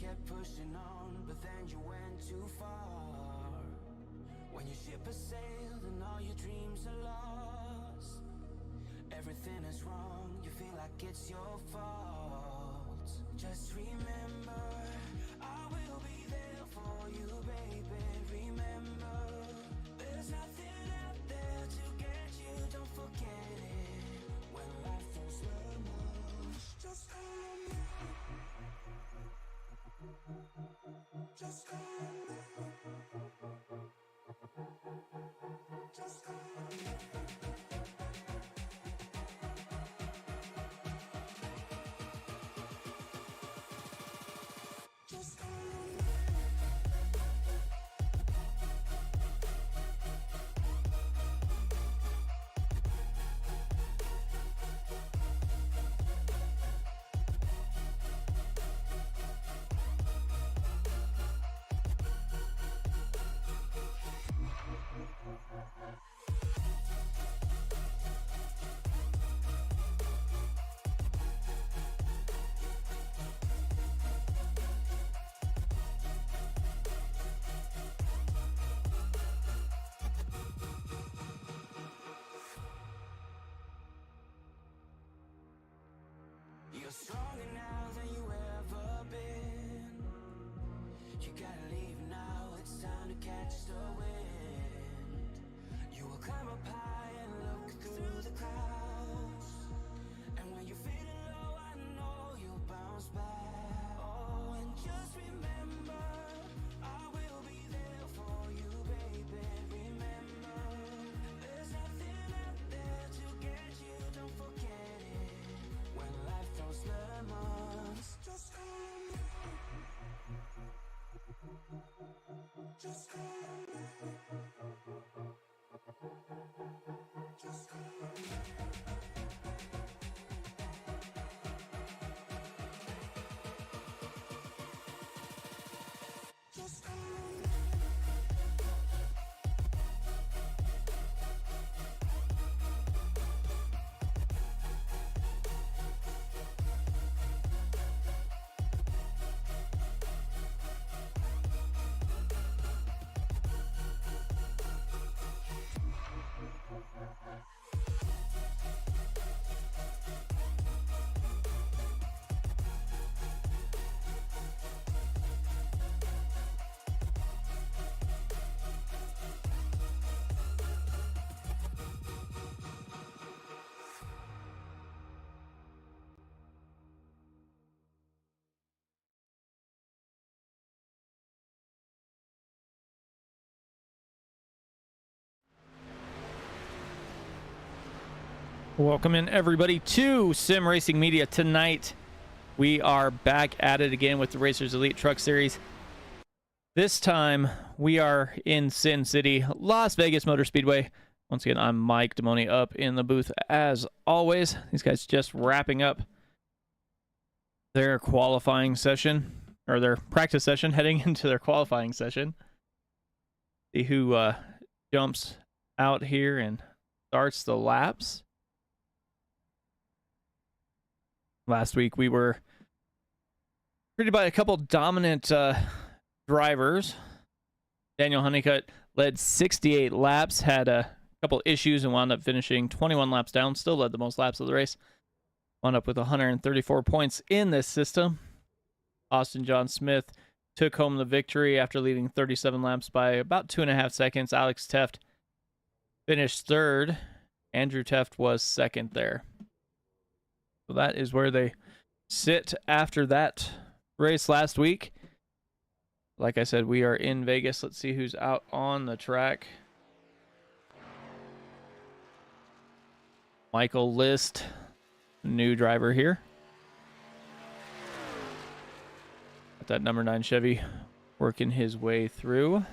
kept pushing on, but then you went too far. When your ship has sailed and all your dreams are lost, everything is wrong, you feel like it's your fault. Just remember, I will be there for you, baby. Remember, there's nothing out there to get you, don't forget it. When life throws lemons, just call on me. Just call on me. Just call on me. Just call on me. You're stronger now than you ever been. You gotta leave now, it's time to catch the wind. You will climb up high and look through the clouds, and when you're feeling low, I know you'll bounce back. Oh, and just remember, I will be there for you, baby. Remember, there's nothing out there to get you, don't forget it. When life throws lemons, just call on me. Just call on me. Just call on me. Just call on me. Welcome in everybody to Sim Racing Media. Tonight we are back at it again with the Racers Elite Truck Series. This time we are in Sin City, Las Vegas Motor Speedway. Once again, I'm Mike Demoni up in the booth as always. These guys just wrapping up their qualifying session, or their practice session, heading into their qualifying session. See who jumps out here and starts the laps. Last week we were treated by a couple dominant drivers. Daniel Honeycutt led 68 laps, had a couple issues, and wound up finishing 21 laps down. Still led the most laps of the race. Wound up with 134 points in this system. Austin John Smith took home the victory after leading 37 laps by about 2.5 seconds. Alex Teft finished third. Andrew Teft was second there. So that is where they sit after that race last week. Like I said, we are in Vegas. Let's see who's out on the track. Michael List, new driver here. Got that number 9 Chevy working his way through.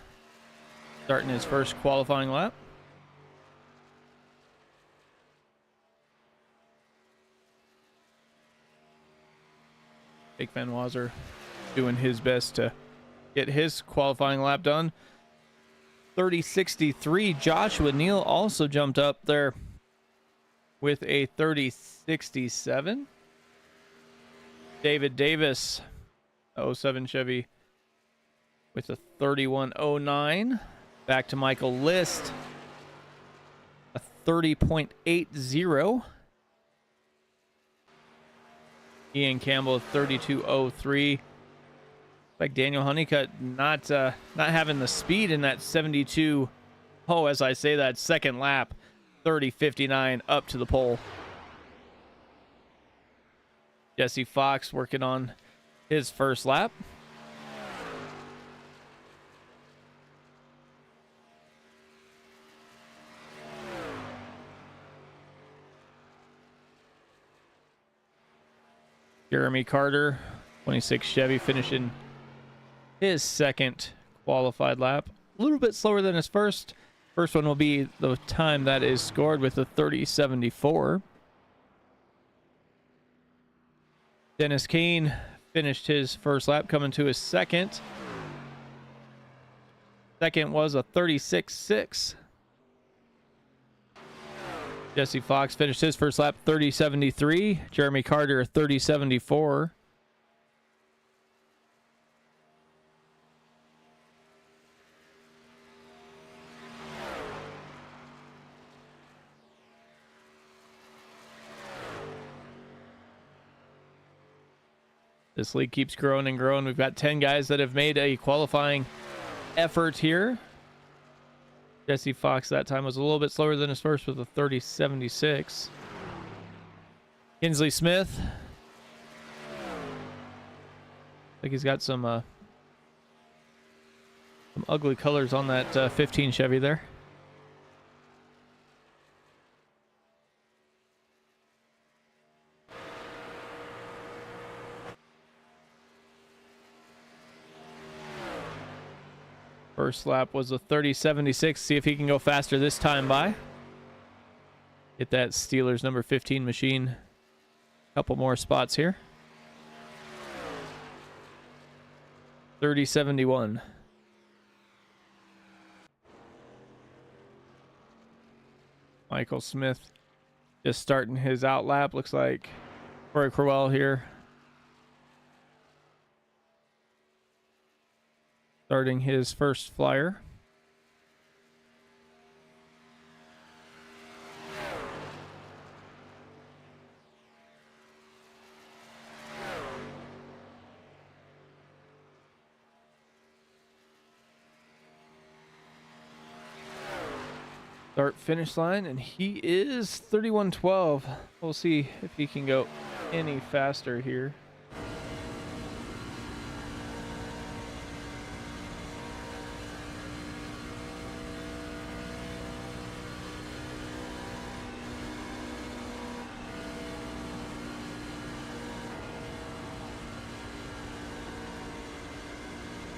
Starting his first qualifying lap. Jake Van Wazer doing his best to get his qualifying lap done. 30.63. Joshua Neal also jumped up there with a 30.67. David Davis 07 Chevy with a 3109. Back to Michael List. A 30.80. Ian Campbell, 3203. Like Daniel Honeycutt not having the speed in that 72. Oh, as I say that, second lap, 30.59 up to the pole. Jesse Fox working on his first lap. Jeremy Carter, 26 Chevy, finishing his second qualified lap. A little bit slower than his first. First one will be the time that is scored with a 30.74. Dennis Kane finished his first lap, coming to his second. Second was a 36.6. Jesse Fox finished his first lap, 30.73. Jeremy Carter, 30.74. This league keeps growing and growing. We've got 10 guys that have made a qualifying effort here. Jesse Fox that time was a little bit slower than his first with a 30.76. Kinsley Smith. I think he's got some ugly colors on that 15 Chevy there. First lap was a 30.76. See if he can go faster this time by. Get that Steelers number 15 machine. Couple more spots here. 30.71. Michael Smith just starting his out lap. Looks like Corey Crowell here. Starting his first flyer. Start finish line, and he is 31.12. We'll see if he can go any faster here.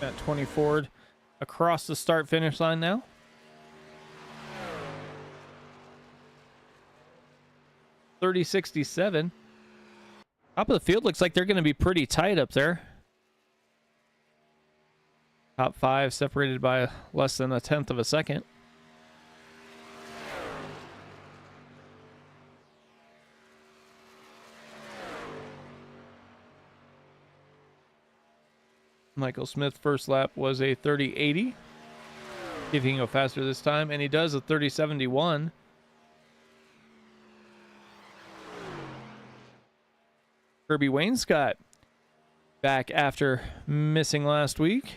At 20 forward across the start finish line now. .30.67. Top of the field looks like they're going to be pretty tight up there. Top five separated by less than a tenth of a second. Michael Smith first lap was a 30.80. See if he can go faster this time, and he does a 30.71. Kirby Wainscott back after missing last week.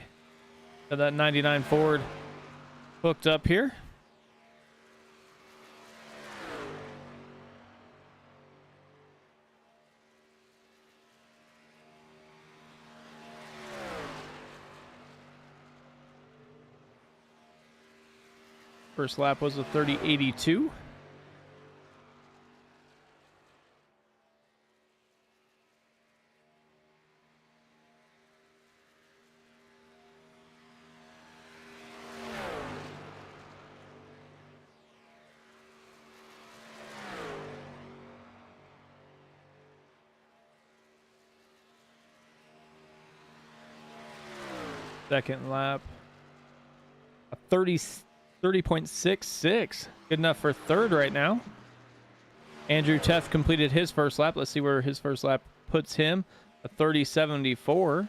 Got that 99 Ford hooked up here. First lap was a 30.82. Second lap, a 30.66. Good enough for third right now. Andrew Teff completed his first lap. Let's see where his first lap puts him. A 30.74.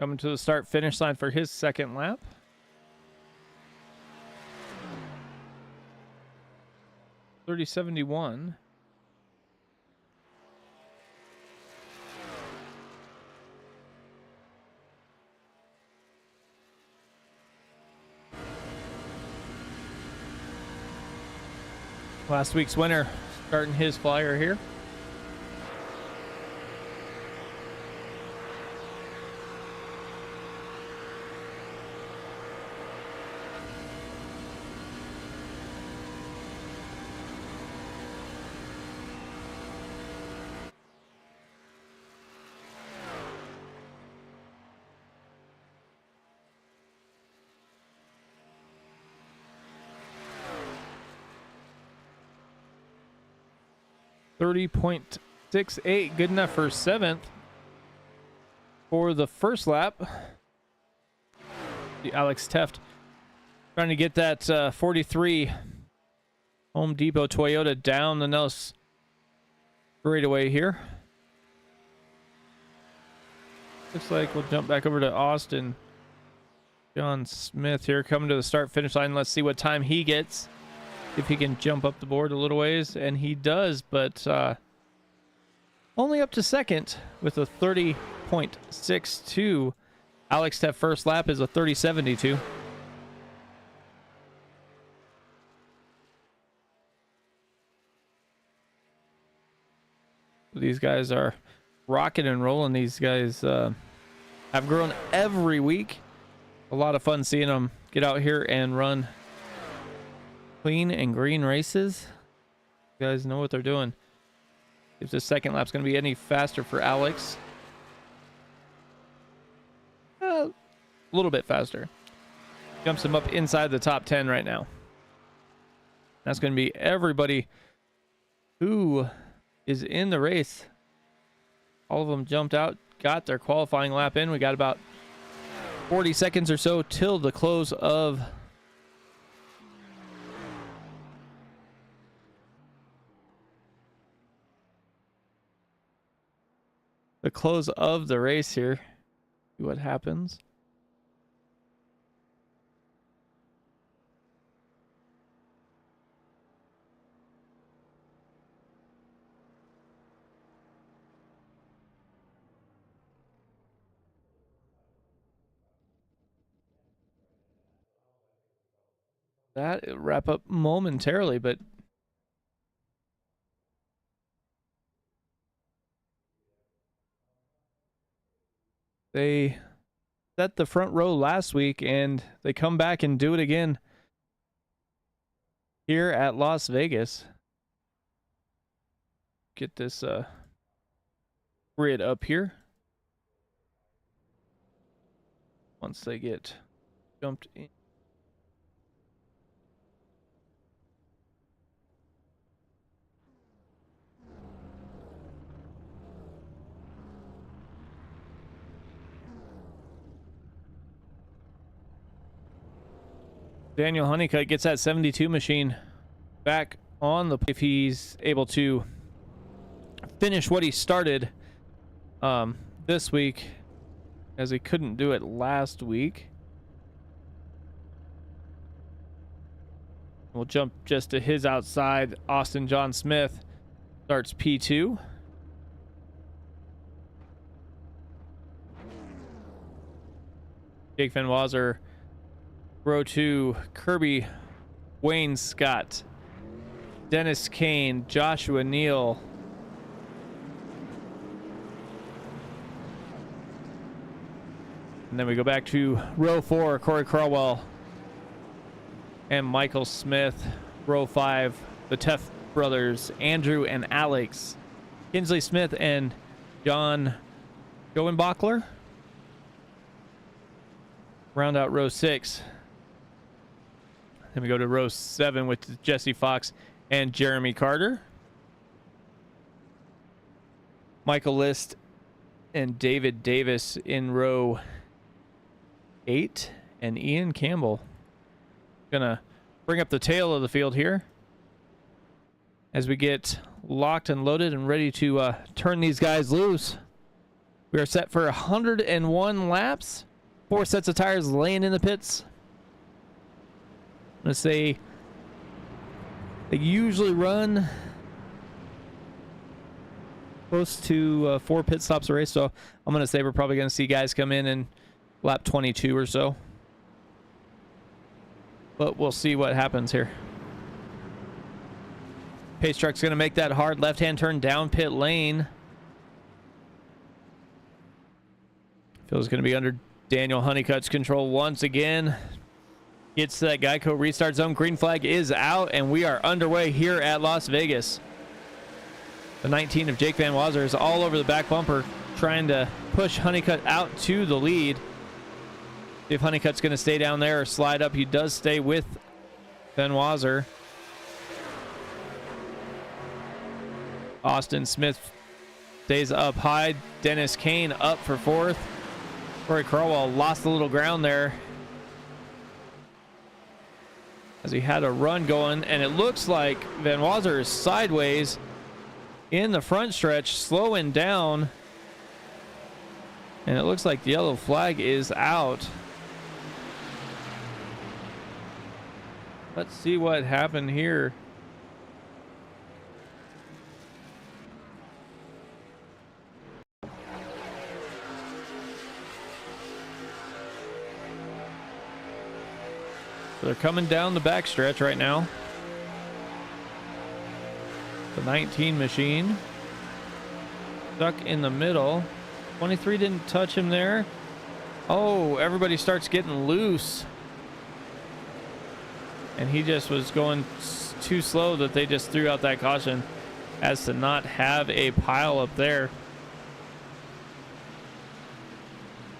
coming to the start finish line for his second lap. .30.71. Last week's winner starting his flyer here. .30.68, good enough for 7th for the first lap. The Alex Teft trying to get that 43 Home Depot Toyota down the nose straightaway here. Looks like we'll jump back over to Austin John Smith here, coming to the start finish line. Let's see what time he gets. If he can jump up the board a little ways, and he does, but only up to second with a 30.62. Alex Teft first lap is a 30.72. These guys are rocking and rolling. These guys have grown every week. A lot of fun seeing them get out here and run clean and green races. You guys know what they're doing. If the second lap's going to be any faster for Alex, a little bit faster. Jumps him up inside the top 10 right now. That's going to be everybody who is in the race. All of them jumped out, got their qualifying lap in. We got about 40 seconds or so till the close of the race here. See what happens. That wrap up momentarily, but they set the front row last week, and they come back and do it again here at Las Vegas. Get this grid up here. Once they get jumped in. Daniel Honeycutt gets that 72 machine back on the, if he's able to finish what he started this week, as he couldn't do it last week. We'll jump just to his outside. Austin John Smith starts P2. Jake Van Wazer, row 2, Kirby Wayne Scott, Dennis Kane, Joshua Neal, and then we go back to row 4, Corey Crawwell and Michael Smith. Row 5, the Teft brothers, Andrew and Alex, Kinsley Smith and John Goenbachler. Round out row 6. Then we go to row 7 with Jesse Fox and Jeremy Carter. Michael List and David Davis in row 8. And Ian Campbell. Gonna bring up the tail of the field here as we get locked and loaded and ready to turn these guys loose. We are set for 101 laps. 4 sets of tires laying in the pits. I'm going to say they usually run close to 4 pit stops a race. So I'm going to say we're probably going to see guys come in lap 22 or so. But we'll see what happens here. Pace truck's going to make that hard left-hand turn down pit lane. Feels going to be under Daniel Honeycutt's control once again. Gets to that Geico restart zone. Green flag is out, and we are underway here at Las Vegas. The 19 of Jake Van Wazer is all over the back bumper, trying to push Honeycutt out to the lead. See if Honeycutt's going to stay down there or slide up. He does stay with Van Wazer. Austin Smith stays up high. Dennis Kane up for 4th. Corey Crowell lost a little ground there as he had a run going, and it looks like Van Wazer is sideways in the front stretch, slowing down, and it looks like the yellow flag is out. Let's see what happened here. So they're coming down the backstretch right now. The 19 machine stuck in the middle. 23 didn't touch him there. Oh, everybody starts getting loose. And he just was going too slow that they just threw out that caution as to not have a pile up there.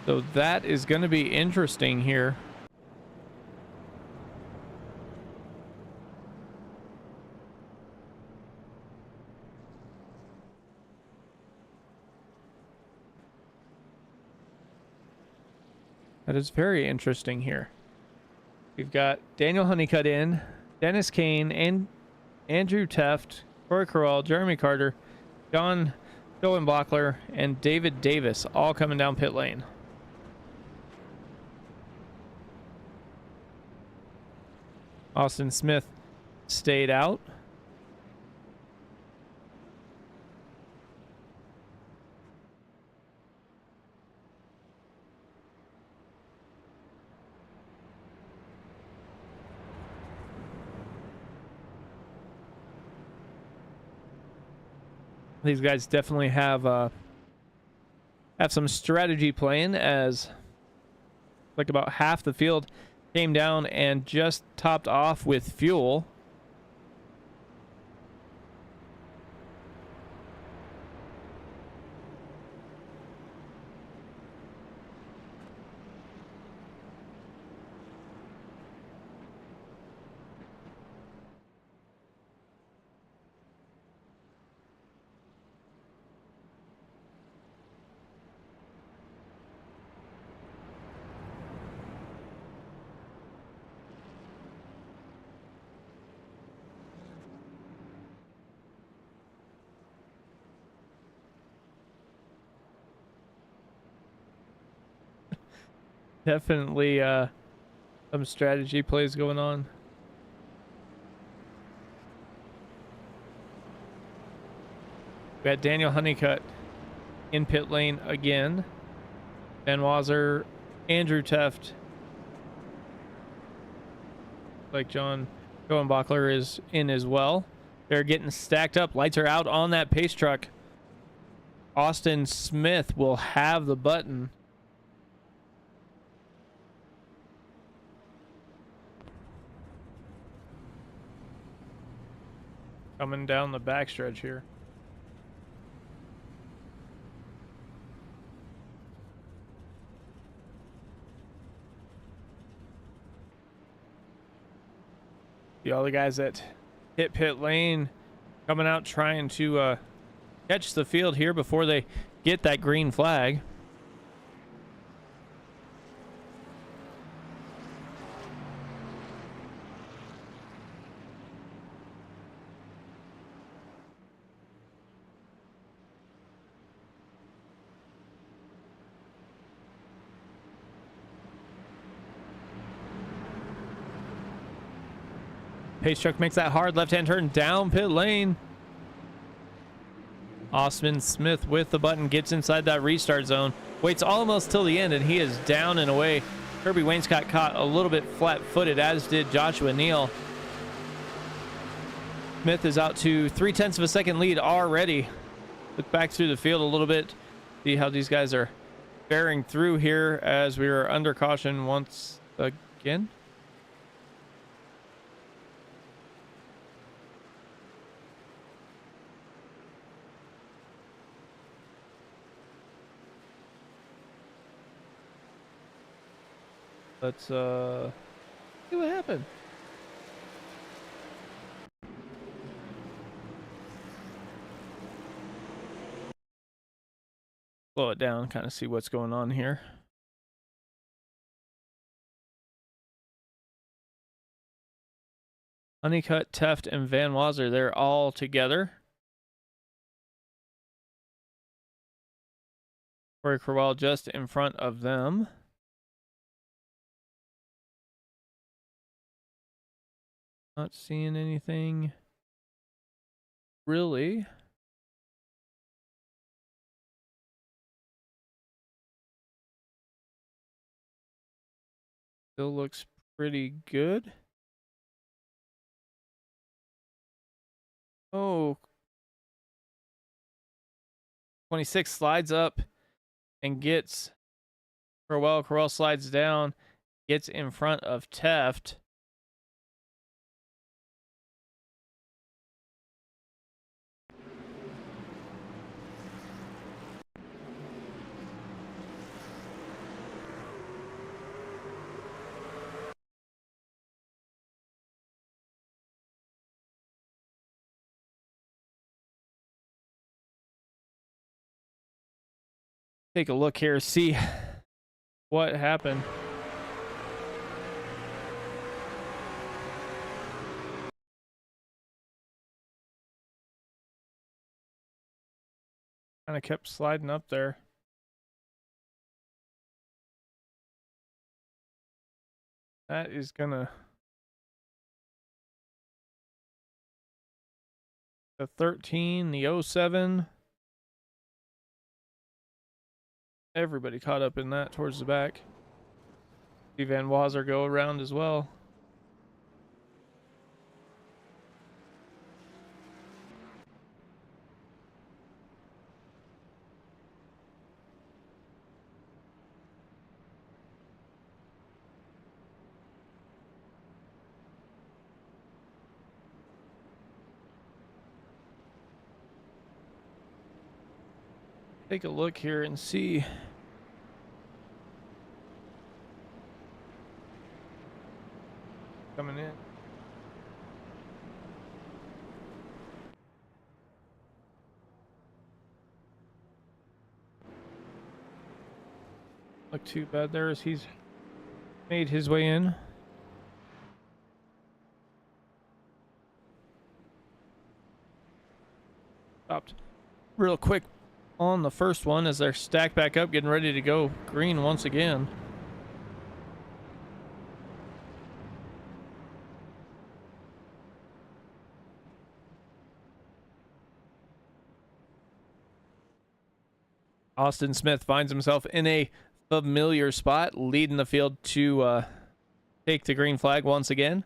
So that is going to be interesting here. That is very interesting here. We've got Daniel Honeycutt in, Dennis Kane, and Andrew Teft, Corey Crowell, Jeremy Carter, John Schoenbachler, and David Davis all coming down pit lane. Austin Smith stayed out. These guys definitely have some strategy playing, as like about half the field came down and just topped off with fuel. Definitely some strategy plays going on. We had Daniel Honeycutt in pit lane again. Van Wazer, Andrew Teft, like John Schoenbachler is in as well. They're getting stacked up. Lights are out on that pace truck. Austin Smith will have the button. Coming down the backstretch here. See all the guys that hit pit lane coming out trying to catch the field here before they get that green flag. Pace truck makes that hard left-hand turn down pit lane. Austin Smith with the button gets inside that restart zone. Waits almost till the end, and he is down and away. Kirby Wainscott caught a little bit flat-footed, as did Joshua Neal. Smith is out to 0.3 of a second lead already. Look back through the field a little bit. See how these guys are bearing through here as we are under caution once again. Let's see what happened. Slow it down, kind of see what's going on here. Honeycutt, Teft, and Van Wazer, they're all together. Corey Crowell just in front of them. Not seeing anything really. Still looks pretty good. Oh, 26 slides up and gets Crowell. Crowell slides down, gets in front of Teft. Take a look here, see what happened. Kind of kept sliding up there. That is gonna the 13, the 07. Everybody caught up in that towards the back. See Van Wazer go around as well. Take a look here and see. Coming in. Look too bad there as he's made his way in. Stopped real quick on the first one as they're stacked back up, getting ready to go green once again. Austin Smith finds himself in a familiar spot, leading the field to take the green flag once again.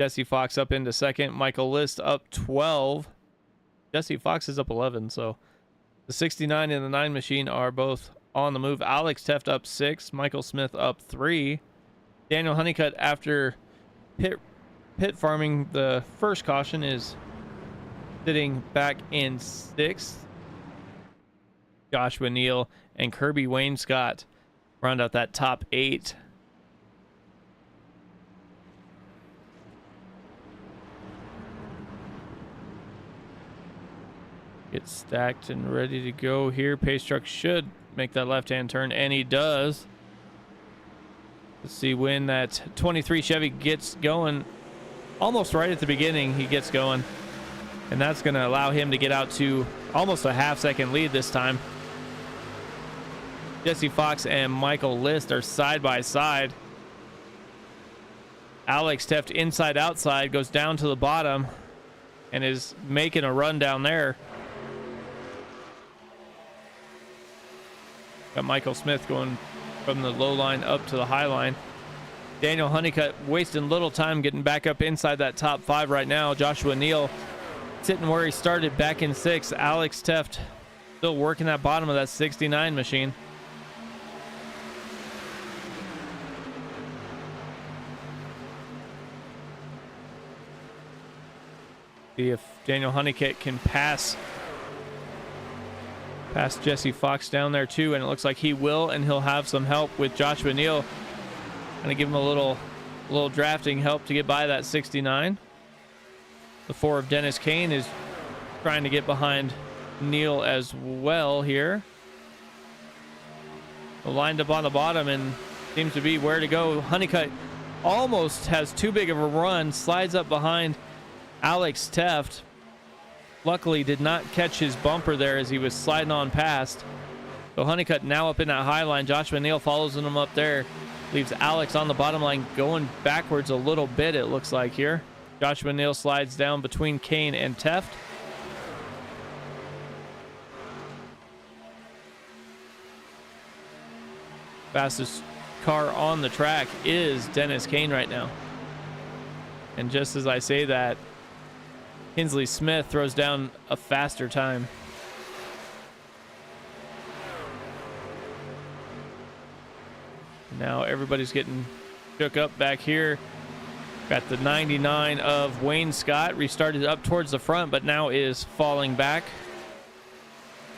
Jesse Fox up into second. Michael List up 12. Jesse Fox is up 11, so the 69 and the 9 machine are both on the move. Alex Teft up 6. Michael Smith up 3. Daniel Honeycutt, after pit farming the first caution, is sitting back in 6th. Joshua Neal and Kirby Wainscott round out that top 8. Get stacked and ready to go here. Pace truck should make that left-hand turn, and he does. Let's see when that 23 Chevy gets going. Almost right at the beginning, he gets going. And that's going to allow him to get out to almost a half-second lead this time. Jesse Fox and Michael List are side by side. Alex Teft inside outside goes down to the bottom and is making a run down there. Got Michael Smith going from the low line up to the high line. Daniel Honeycutt wasting little time getting back up inside that top 5 right now. Joshua Neal sitting where he started back in 6th. Alex Teft still working that bottom of that 69 machine. See if Daniel Honeycutt can pass Jesse Fox down there too, and it looks like he will, and he'll have some help with Joshua Neal. Gonna give him a little drafting help to get by that 69. The 4 of Dennis Kane is trying to get behind Neal as well here. Lined up on the bottom and seems to be where to go. Honeycutt almost has too big of a run, slides up behind Alex Teft. Luckily did not catch his bumper there as he was sliding on past. So Honeycutt now up in that high line. Joshua Neal follows him up there. Leaves Alex on the bottom line going backwards a little bit, it looks like here. Joshua Neal slides down between Kane and Teft. Fastest car on the track is Dennis Kane right now. And just as I say that, Kinsley Smith throws down a faster time. Now everybody's getting shook up back here. Got the 99 of Wayne Scott restarted up towards the front, but now is falling back.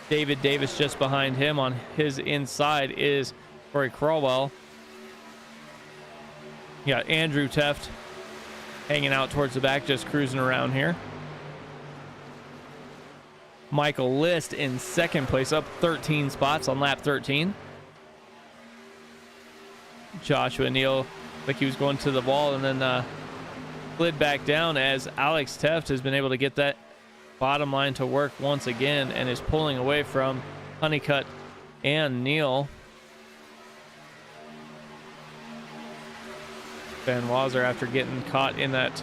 David Davis just behind him. On his inside is Corey Crawwell. You got Andrew Teft hanging out towards the back, just cruising around here. Michael List in second place, up 13 spots on lap 13. Joshua Neal, like he was going to the wall and then slid back down as Alex Teft has been able to get that bottom line to work once again and is pulling away from Honeycutt and Neal. Van Wazer, after getting caught in that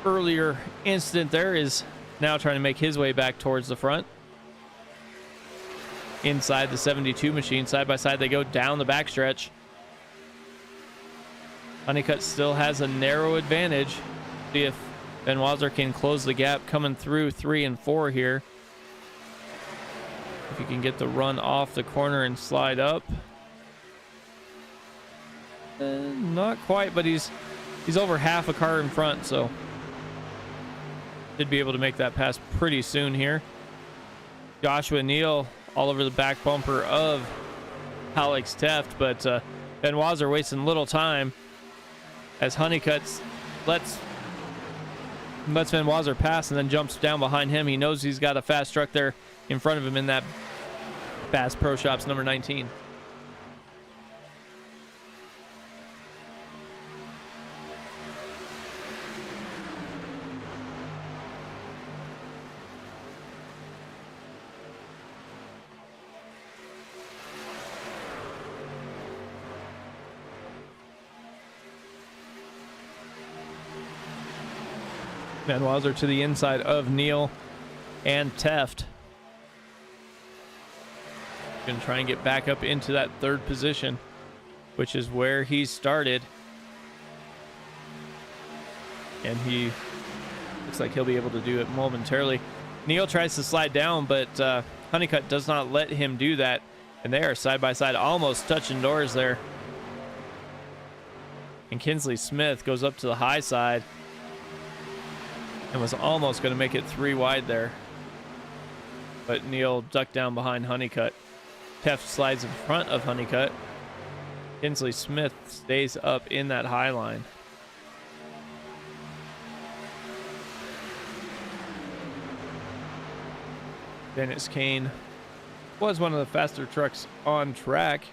earlier incident there, is now trying to make his way back towards the front. Inside the 72 machine, side by side, they go down the backstretch. Honeycutt still has a narrow advantage. See if Ben Wazer can close the gap coming through 3 and 4 here. If he can get the run off the corner and slide up. Not quite, but he's over half a car in front, so should be able to make that pass pretty soon here. Joshua Neal all over the back bumper of Alex Teft, but Ben Wazer wasting little time as Honeycutt lets Ben Wazer pass and then jumps down behind him. He knows he's got a fast truck there in front of him in that Bass Pro Shops number 19. Van Wazer to the inside of Neal and Teft. Going to try and get back up into that third position, which is where he started. And he looks like he'll be able to do it momentarily. Neal tries to slide down, but Honeycutt does not let him do that. And they are side by side, almost touching doors there. And Kinsley Smith goes up to the high side and was almost going to make it 3 wide there. But Neal ducked down behind Honeycutt. Teft slides in front of Honeycutt. Kinsley Smith stays up in that high line. Dennis Kane was one of the faster trucks on track.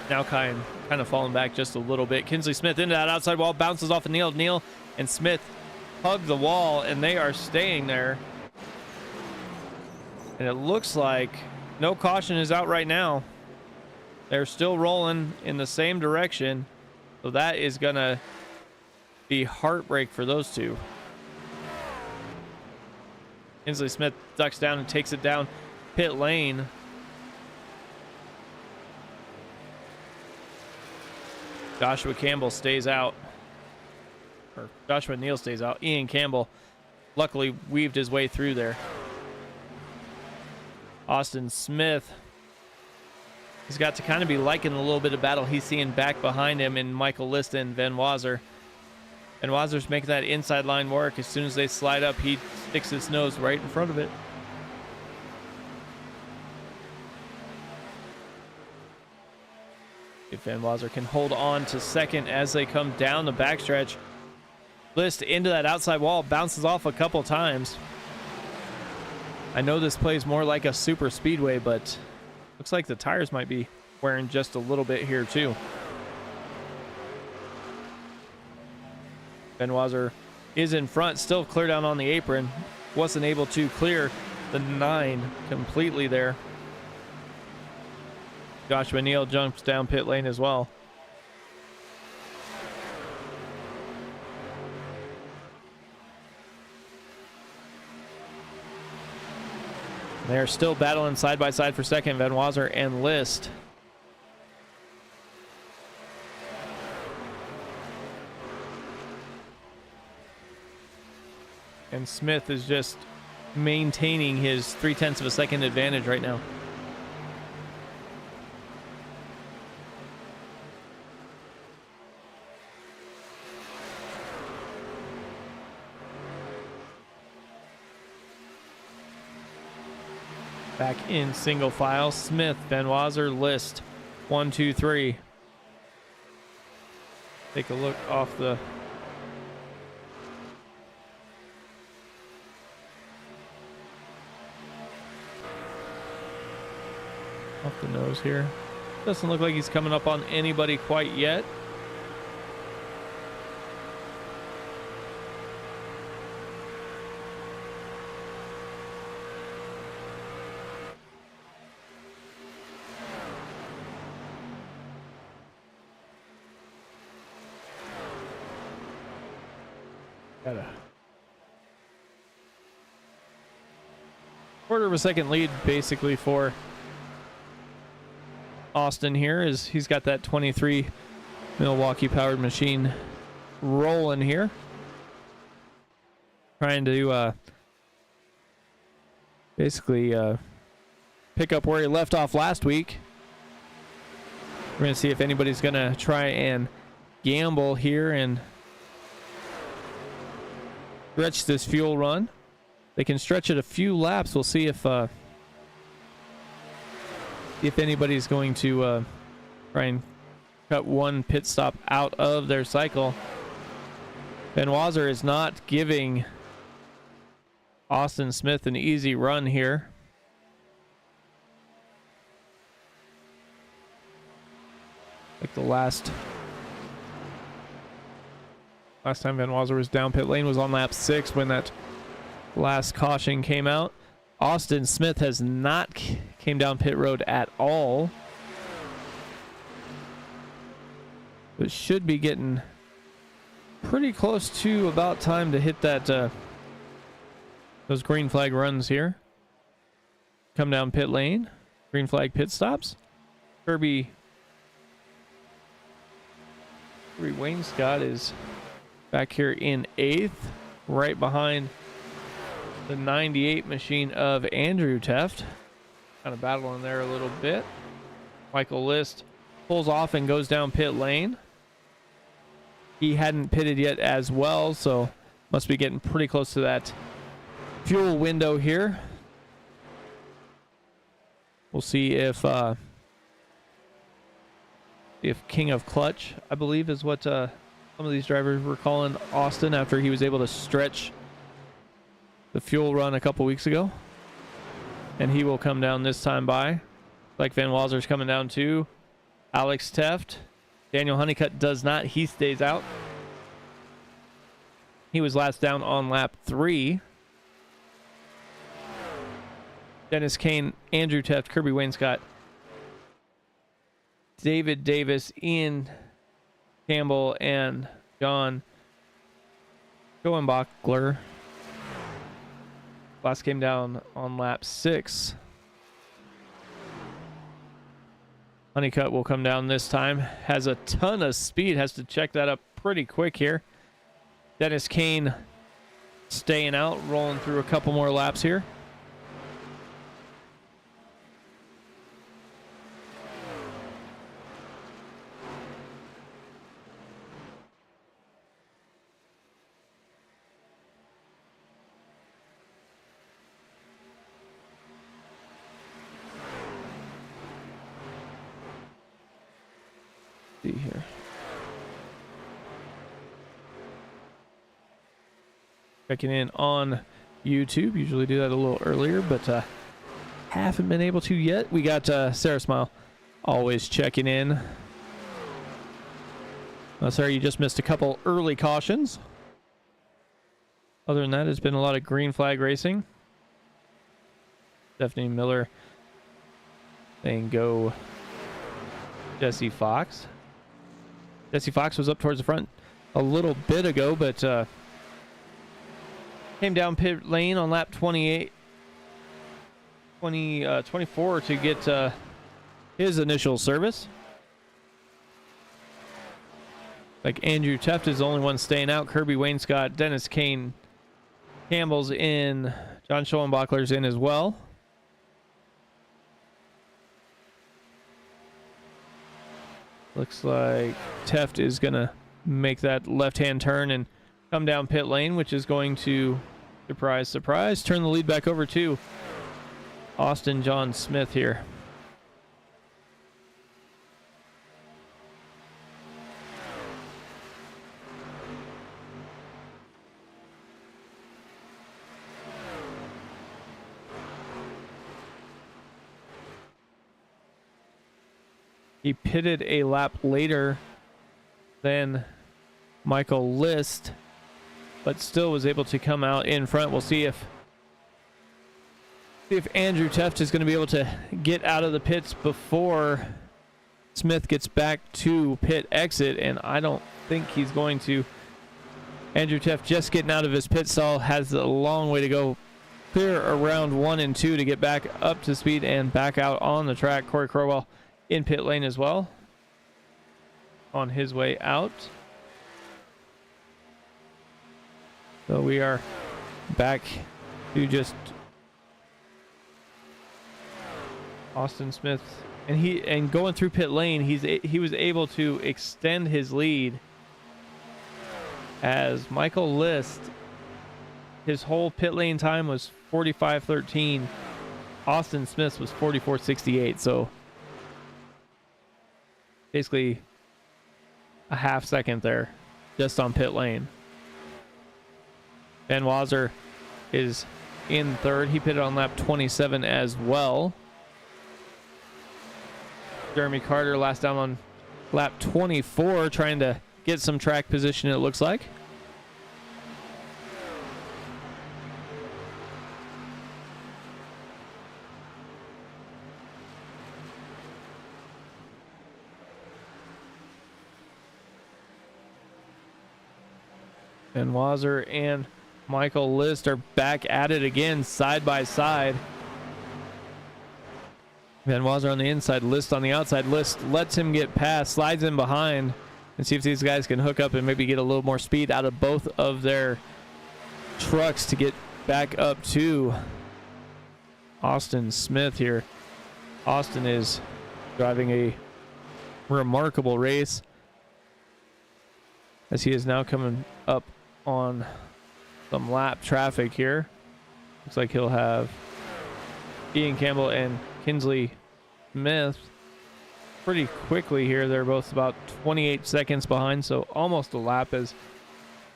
Now kind of falling back just a little bit. Kinsley Smith into that outside wall, bounces off of Neal. Neal and Smith hug the wall, and they are staying there. And it looks like no caution is out right now. They're still rolling in the same direction. So that is going to be heartbreak for those two. Inslee Smith ducks down and takes it down pit lane. Joshua Campbell stays out. Or Joshua Neal stays out. Ian Campbell luckily weaved his way through there. Austin Smith, he's got to kind of be liking a little bit of battle he's seeing back behind him in Michael List and Van Wazer. Van Wazer's making that inside line work. As soon as they slide up, he sticks his nose right in front of it. If Van Wazer can hold on to second as they come down the backstretch. List into that outside wall, bounces off a couple times. I know this plays more like a super speedway, but looks like the tires might be wearing just a little bit here too. Van Wazer is in front, still clear down on the apron. Wasn't able to clear the 9 completely there. Joshua Neal jumps down pit lane as well. They're still battling side by side for second, Van Wazer and List. And Smith is just maintaining his 0.3 of a second advantage right now. Back in single file, Smith, Van Wazer, List, 1, 2, 3. Take a look off the nose here. Doesn't look like he's coming up on anybody quite yet. Got a quarter of a second lead basically for Austin here, as he's got that 23 Milwaukee powered machine rolling here. Trying to basically pick up where he left off last week. We're going to see if anybody's going to try and gamble here and stretch this fuel run. They can stretch it a few laps. We'll see if anybody's going to try and cut one pit stop out of their cycle. Van Wazer is not giving Austin Smith an easy run here. Like the last time Van Wazer was down pit lane was on lap 6 when that last caution came out. Austin Smith has not came down pit road at all, but should be getting pretty close to about time to hit that those green flag runs here. Come down pit lane, green flag pit stops. Kirby Wainscott is back here in 8th, right behind the 98 machine of Andrew Teft. Kind of battling there a little bit. Michael List pulls off and goes down pit lane. He hadn't pitted yet as well, so must be getting pretty close to that fuel window here. We'll see if King of Clutch, I believe, is what some of these drivers were calling Austin after he was able to stretch the fuel run a couple weeks ago. And he will come down this time by. Like Van Wazer's coming down too. Alex Teft. Daniel Honeycutt does not. He stays out. He was last down on lap 3. Dennis Kane, Andrew Teft, Kirby Wainscott, David Davis, Ian Campbell and John Schoenbachler. Last came down on lap 6. Honeycutt will come down this time. Has a ton of speed. Has to check that up pretty quick here. Dennis Kane staying out, rolling through a couple more laps here. See here. Checking in on YouTube. Usually do that a little earlier, but haven't been able to yet. We got Sarah Smile always checking in. Oh, sorry, you just missed a couple early cautions. Other than that, it's been a lot of green flag racing. Stephanie Miller saying go Jesse Fox. Jesse Fox was up towards the front a little bit ago, but came down pit lane on lap 24 to get his initial service. Like Andrew Teft is the only one staying out. Kirby Wainscott, Dennis Kane, Campbell's in, John Schoenbachler's in as well. Looks like Teft is going to make that left-hand turn and come down pit lane, which is going to, surprise, surprise, turn the lead back over to Austin John Smith here. He pitted a lap later than Michael List, but still was able to come out in front. We'll see if Andrew Teft is going to be able to get out of the pits before Smith gets back to pit exit, and I don't think he's going to. Andrew Teft just getting out of his pit stall, has a long way to go, clear around 1 and 2 to get back up to speed and back out on the track. Corey Crowell in pit lane as well, on his way out. So we are back to just Austin Smith, and going through pit lane, he was able to extend his lead, as Michael List, his whole pit lane time was 45:13. Austin Smith was 44:68. So basically a half second there just on pit lane. Ben Wazzer is in third. He pitted on lap 27 as well. Jeremy Carter last down on lap 24, trying to get some track position, it looks like. And Wazzer and Michael List are back at it again, side by side. Van Wazzer on the inside, List on the outside. List lets him get past, slides in behind, and see if these guys can hook up and maybe get a little more speed out of both of their trucks to get back up to Austin Smith here. Austin is driving a remarkable race, as he is now coming up on some lap traffic here. Looks like he'll have Ian Campbell and Kinsley Smith pretty quickly here. They're both about 28 seconds behind, so almost a lap, as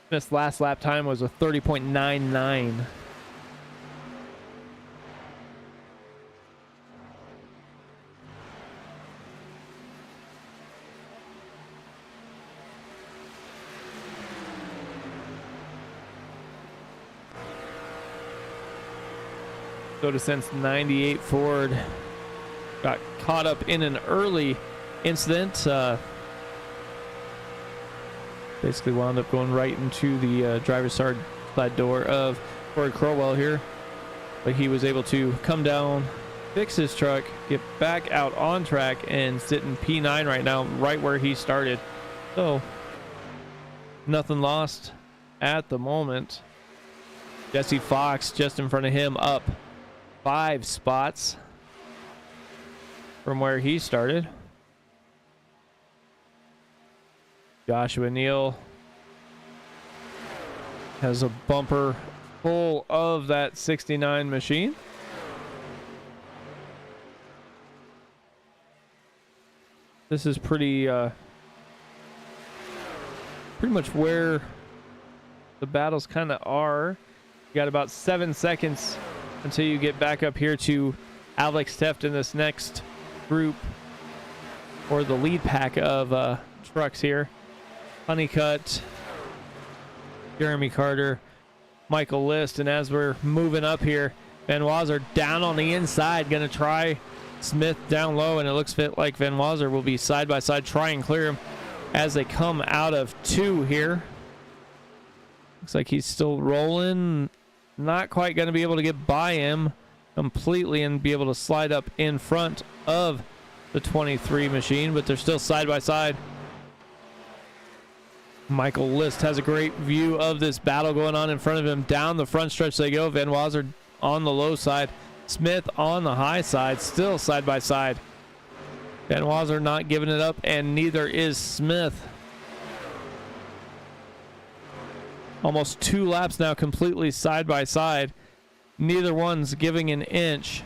Smith's last lap time was a 30.99. So to sense 98 Ford got caught up in an early incident. basically wound up going right into the driver's side door of Corey Crowell here. But he was able to come down, fix his truck, get back out on track, and sit in P9 right now, right where he started. So, nothing lost at the moment. Jesse Fox just in front of him, up 5 spots from where he started. Joshua Neal has a bumper full of that 69 machine. This is pretty much where the battles kind of are. You got about 7 seconds until you get back up here to Alex Teft in this next group, or the lead pack of trucks here. Honeycutt, Jeremy Carter, Michael List, and as we're moving up here, Van Wazer down on the inside, gonna try Smith down low, and it looks like Van Wazer will be side by side, try and clear him as they come out of 2 here. Looks like he's still rolling, not quite gonna be able to get by him completely and be able to slide up in front of the 23 machine, but they're still side by side. Michael List has a great view of this battle going on in front of him. Down the front stretch they go. Van Wazer on the low side, Smith on the high side, still side by side. Van Wazer not giving it up, and neither is Smith. Almost 2 laps now completely side by side. Neither one's giving an inch.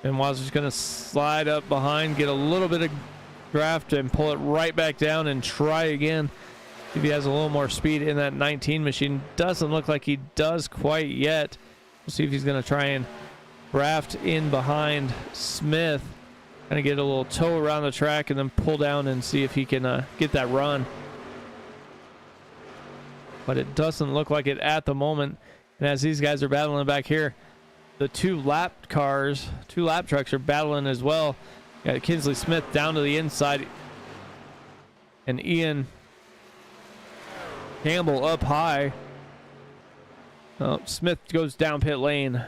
Van Wazer's going to slide up behind, get a little bit of draft, and pull it right back down and try again. If he has a little more speed in that 19 machine. Doesn't look like he does quite yet. We'll see if he's going to try and draft in behind Smith. Kind of get a little toe around the track and then pull down and see if he can get that run. But it doesn't look like it at the moment. And as these guys are battling back here, the 2 lap cars, 2 lap trucks are battling as well. Got Kinsley Smith down to the inside, and Ian Campbell up high. Smith goes down pit lane.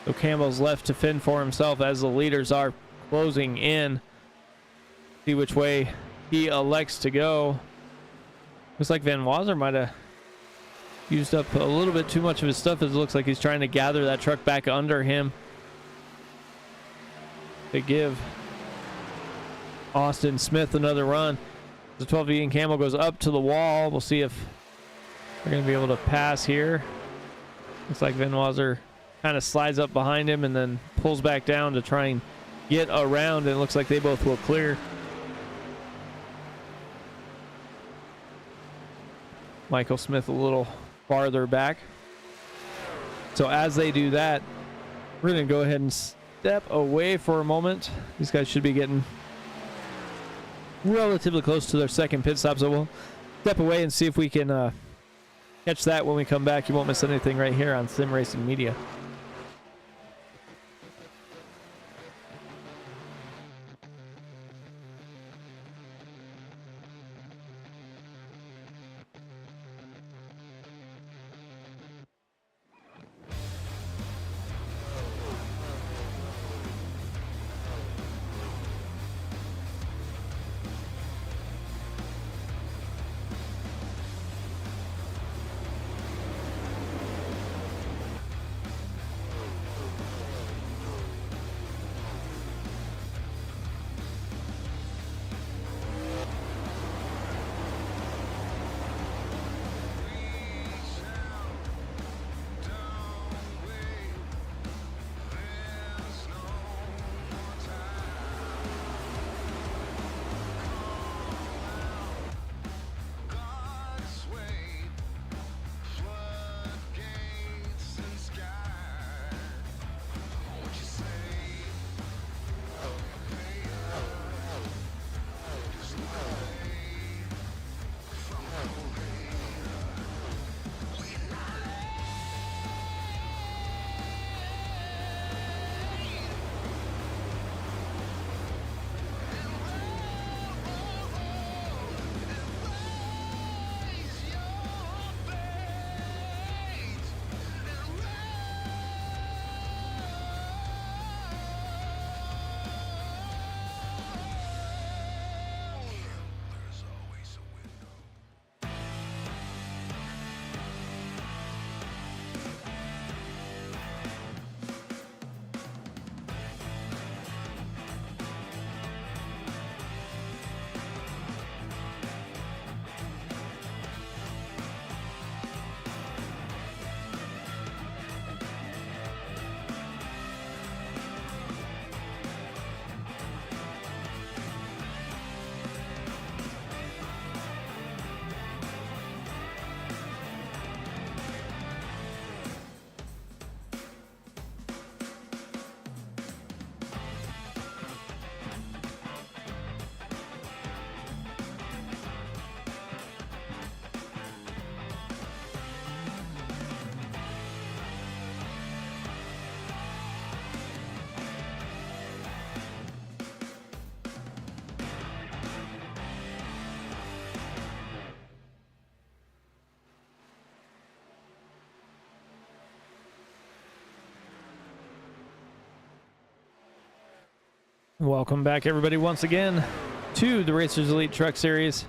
So Campbell's left to fend for himself as the leaders are closing in. See which way he elects to go. Looks like Van Wazer might have used up a little bit too much of his stuff, as it looks like he's trying to gather that truck back under him to give Austin Smith another run. The 12 Ian Campbell goes up to the wall. We'll see if they're going to be able to pass here. Looks like Van Wazer kind of slides up behind him and then pulls back down to try and get around, and it looks like they both will clear. Michael Smith a little farther back. So as they do that, we're going to go ahead and step away for a moment. These guys should be getting relatively close to their second pit stop, so we'll step away and see if we can catch that when we come back. You won't miss anything right here on Sim Racing Media. Welcome back, everybody, once again to the Racers Elite Truck Series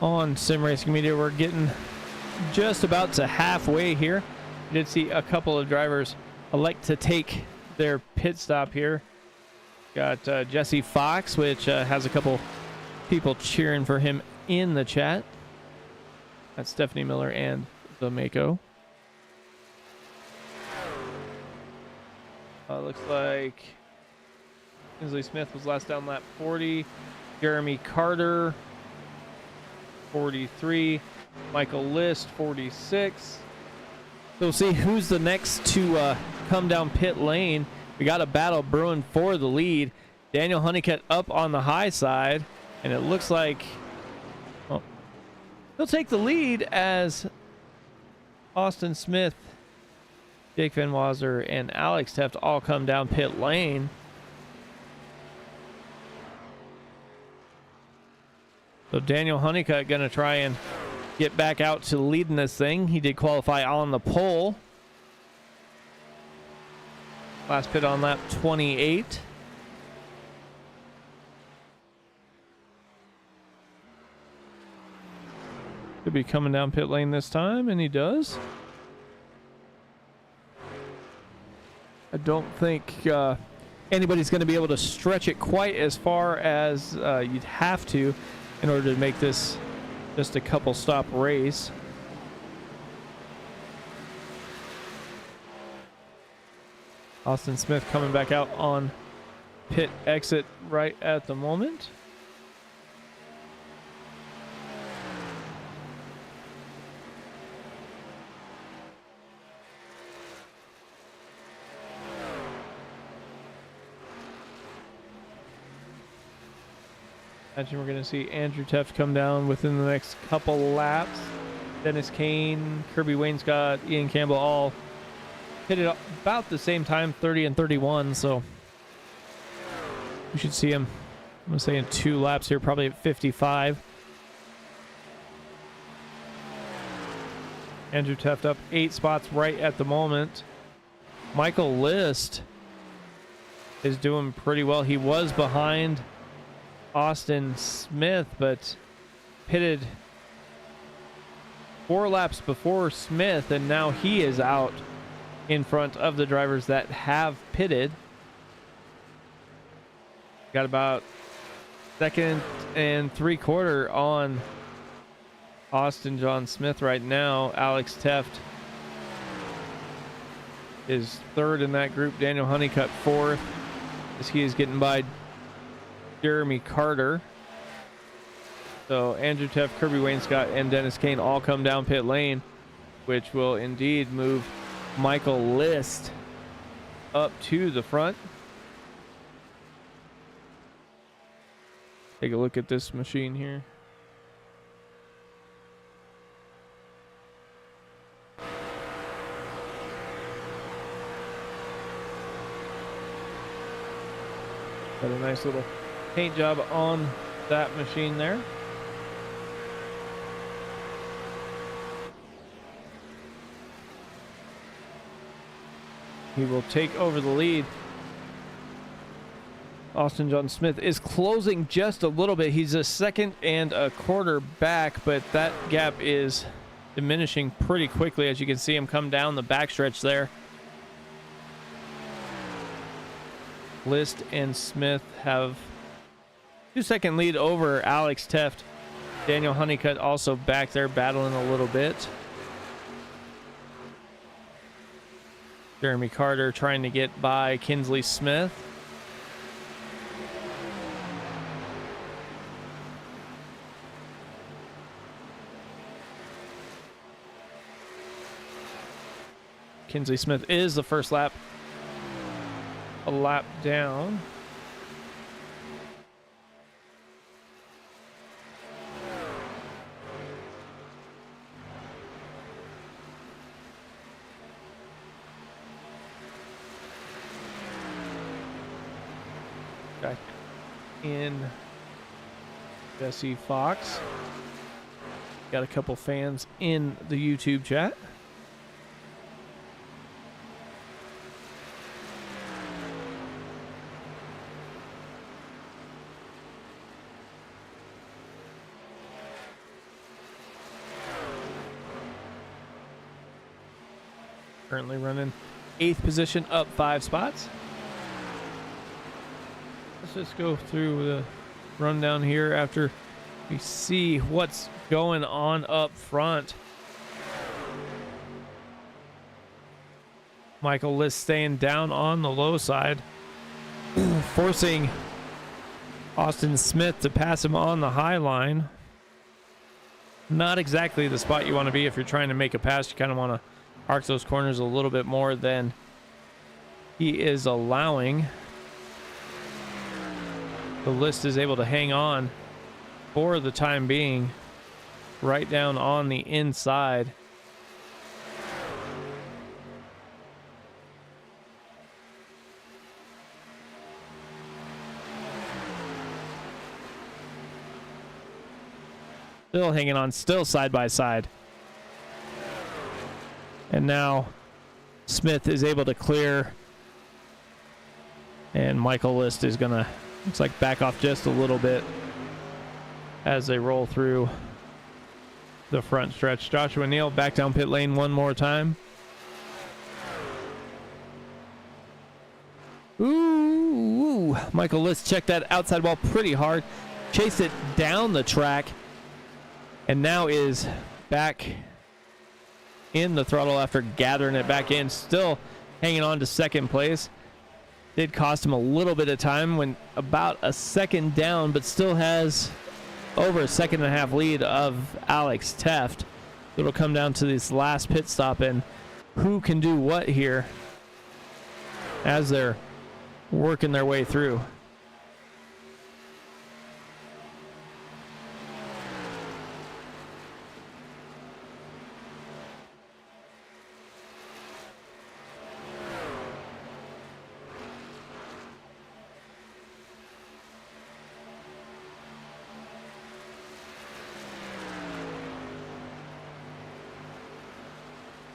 on Sim Racing Media. We're getting just about to halfway here. We did see a couple of drivers elect to take their pit stop here. Got Jesse Fox, which has a couple people cheering for him in the chat. That's Stephanie Miller and the Mako. Looks like Kinsley Smith was last down lap 40. Jeremy Carter, 43. Michael List, 46. So we'll see who's the next to come down pit lane. We got a battle brewing for the lead. Daniel Honeycutt up on the high side. And it looks like, well, he'll take the lead as Austin Smith, Jake Van Wazer, and Alex Teft all come down pit lane. So Daniel Honeycutt going to try and get back out to leading this thing. He did qualify on the pole. Last pit on lap 28. Could be coming down pit lane this time, and he does. I don't think anybody's going to be able to stretch it quite as far as you'd have to in order to make this just a couple stop race. Austin Smith coming back out on pit exit right at the moment. Imagine we're going to see Andrew Teft come down within the next couple laps. Dennis Kane, Kirby Wainscott, Ian Campbell all hit it about the same time, 30 and 31. So we should see him, I'm going to say, in 2 laps here, probably at 55. Andrew Teft up 8 spots right at the moment. Michael List is doing pretty well. He was behind Austin Smith, but pitted 4 laps before Smith, and now he is out in front of the drivers that have pitted. Got about 2nd and 3/4 on Austin John Smith right now. Alex Teft is 3rd in that group. Daniel Honeycutt 4th, as he is getting by Jeremy Carter. So Andrew Teft, Kirby Wainscott, and Dennis Kane all come down pit lane, which will indeed move Michael List up to the front. Take a look at this machine here. Got a nice little paint job on that machine there. He will take over the lead. Austin John Smith is closing just a little bit. He's a 2nd and 1/4 back, but that gap is diminishing pretty quickly as you can see him come down the backstretch there. List and Smith have 2-second lead over Alex Teft. Daniel Honeycutt also back there battling a little bit. Jeremy Carter trying to get by Kinsley Smith. Kinsley Smith is the first lap, a lap down. Back in Jesse Fox. Got a couple fans in the YouTube chat. Currently running 8th position, up 5 spots. Let's just go through the rundown here after we see what's going on up front. Michael List staying down on the low side, forcing Austin Smith to pass him on the high line. Not exactly the spot you want to be if you're trying to make a pass. You kind of want to arc those corners a little bit more than he is allowing. The List is able to hang on for the time being right down on the inside. Still hanging on, still side by side. And now Smith is able to clear. And Michael List is going to, looks like, back off just a little bit as they roll through the front stretch. Joshua Neal back down pit lane one more time. Ooh, Michael List checked that outside wall pretty hard. Chased it down the track. And now is back in the throttle after gathering it back in. Still hanging on to second place. Did cost him a little bit of time, when about a second down, but still has over a 1.5 second lead of Alex Teft. It'll come down to this last pit stop and who can do what here as they're working their way through.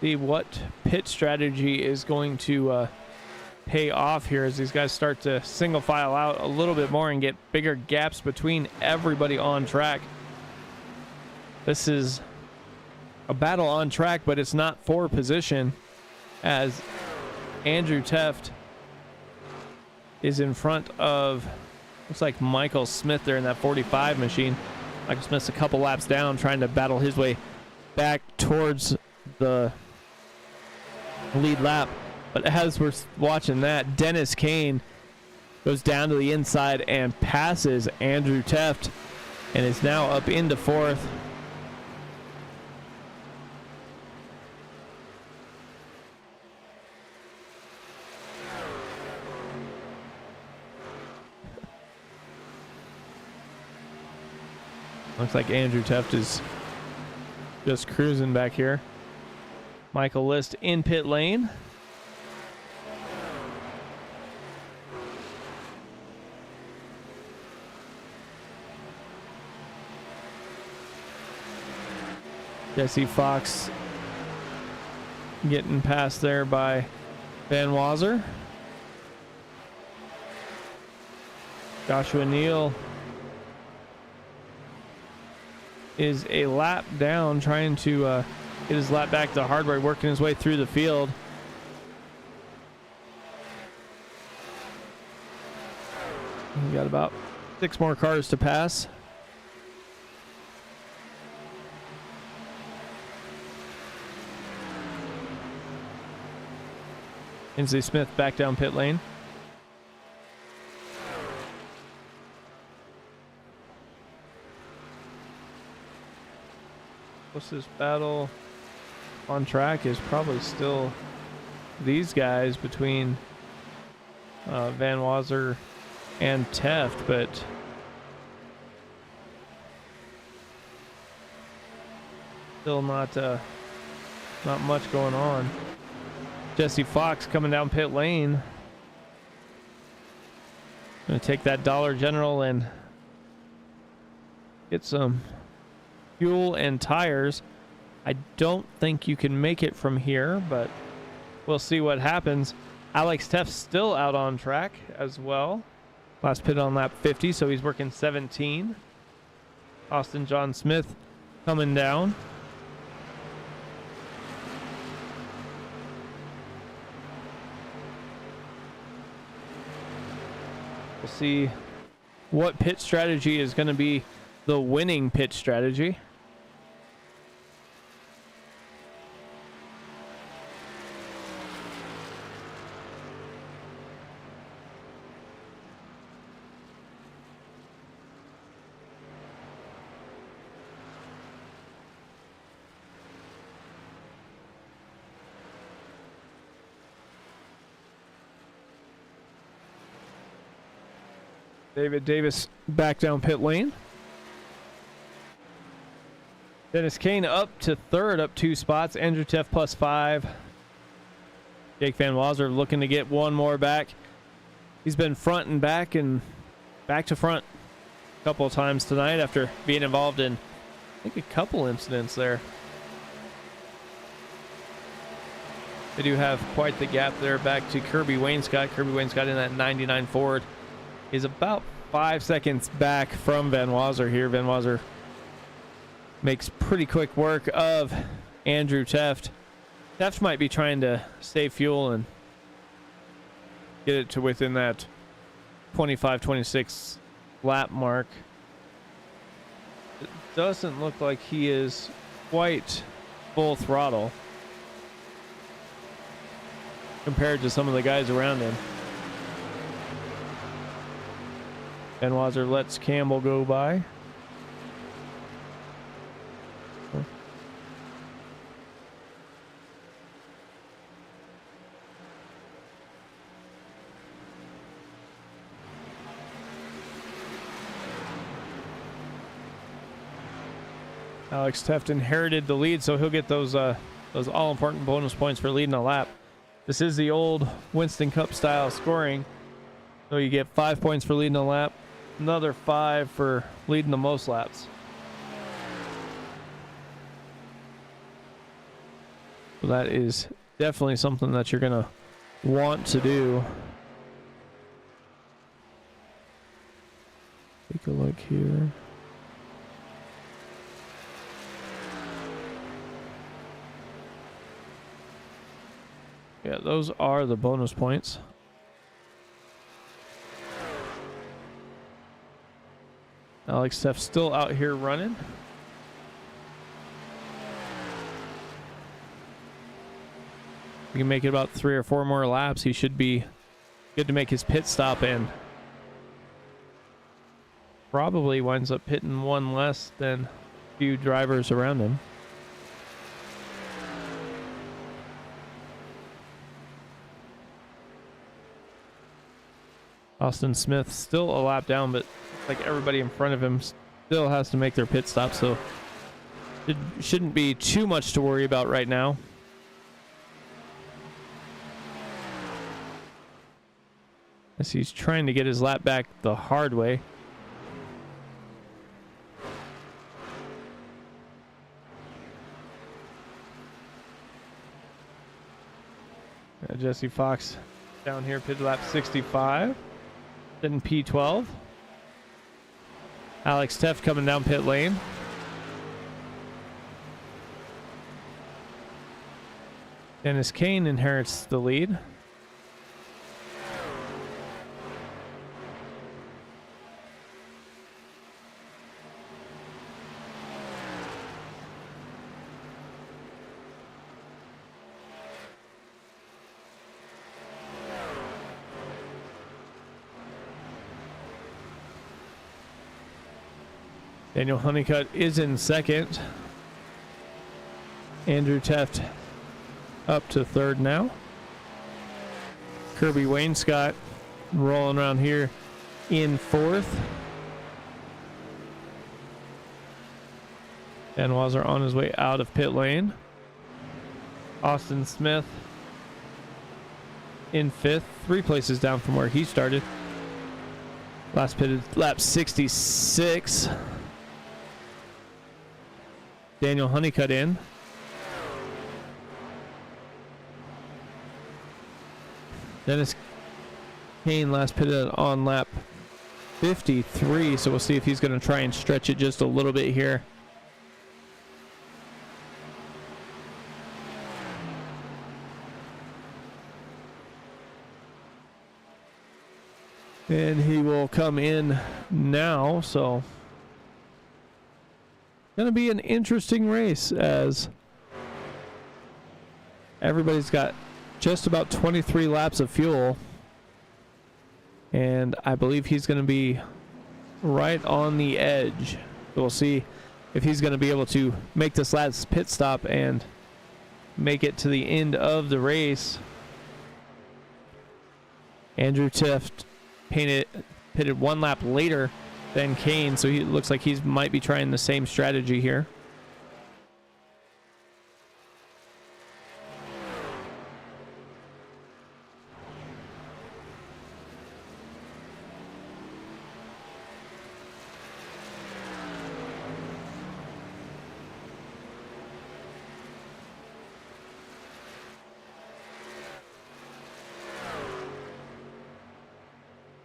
See what pit strategy is going to pay off here as these guys start to single file out a little bit more and get bigger gaps between everybody on track. This is a battle on track, but it's not for position, as Andrew Teft is in front of, looks like, Michael Smith there in that 45 machine. Michael Smith's a couple laps down, trying to battle his way back towards the lead lap. But as we're watching that, Dennis Kane goes down to the inside and passes Andrew Teft and is now up into 4th. Looks like Andrew Teft is just cruising back here. Michael List in pit lane. Jesse Fox getting passed there by Van Wazer. Joshua Neal is a lap down, trying to get his lap back to hardware, working his way through the field. We got about 6 more cars to pass. Inslee Smith back down pit lane. Closest battle on track is probably still these guys between Van Wazer and Teft, but still not much going on. Jesse Fox coming down pit lane. Gonna take that Dollar General and get some fuel and tires. I don't think you can make it from here, but we'll see what happens. Alex Teft still out on track as well. Last pit on lap 50, so he's working 17. Austin John Smith coming down. We'll see what pit strategy is going to be the winning pit strategy. David Davis back down pit lane. Dennis Kane up to third, up 2 spots. Andrew Teff +5. Jake Van Wazzer looking to get one more back. He's been front and back to front a couple of times tonight after being involved in, I think, a couple incidents there. They do have quite the gap there back to Kirby Wainscott. Kirby Wainscott in that 99 Ford is about 5 seconds back from Van Wazzer here. Van Wazzer makes pretty quick work of Andrew Teft. Teft might be trying to save fuel and get it to within that 25-26 lap mark. It doesn't look like he is quite full throttle compared to some of the guys around him. Van Wazzer lets Campbell go by. Alex Teft inherited the lead, so he'll get those all-important bonus points for leading a lap. This is the old Winston Cup style scoring, so you get 5 points for leading a lap, another 5 for leading the most laps. So that is definitely something that you're gonna want to do. Take a look here. Yeah, those are the bonus points. Alex Teft still out here running. We can make it about 3 or 4 more laps. He should be good to make his pit stop in. Probably winds up hitting one less than a few drivers around him. Austin Smith still a lap down, but like everybody in front of him still has to make their pit stop, so it shouldn't be too much to worry about right now. As he's trying to get his lap back the hard way. Jesse Fox down here, pit lap 65. Then P12. Alex Teft coming down pit lane. Dennis Kane inherits the lead. Daniel Honeycutt is in second. Andrew Teft up to third now. Kirby Wainscott rolling around here in fourth. Van Wazzer on his way out of pit lane. Austin Smith in fifth, 3 places down from where he started. Last pitted lap 66. Daniel Honeycutt in. Dennis Kane last pitted on lap 53, so we'll see if he's going to try and stretch it just a little bit here. And he will come in now, so gonna be an interesting race as everybody's got just about 23 laps of fuel, and I believe he's gonna be right on the edge. We'll see if he's gonna be able to make this last pit stop and make it to the end of the race. Andrew Tift pitted 1 lap later than Kane, so he looks like he might be trying the same strategy here.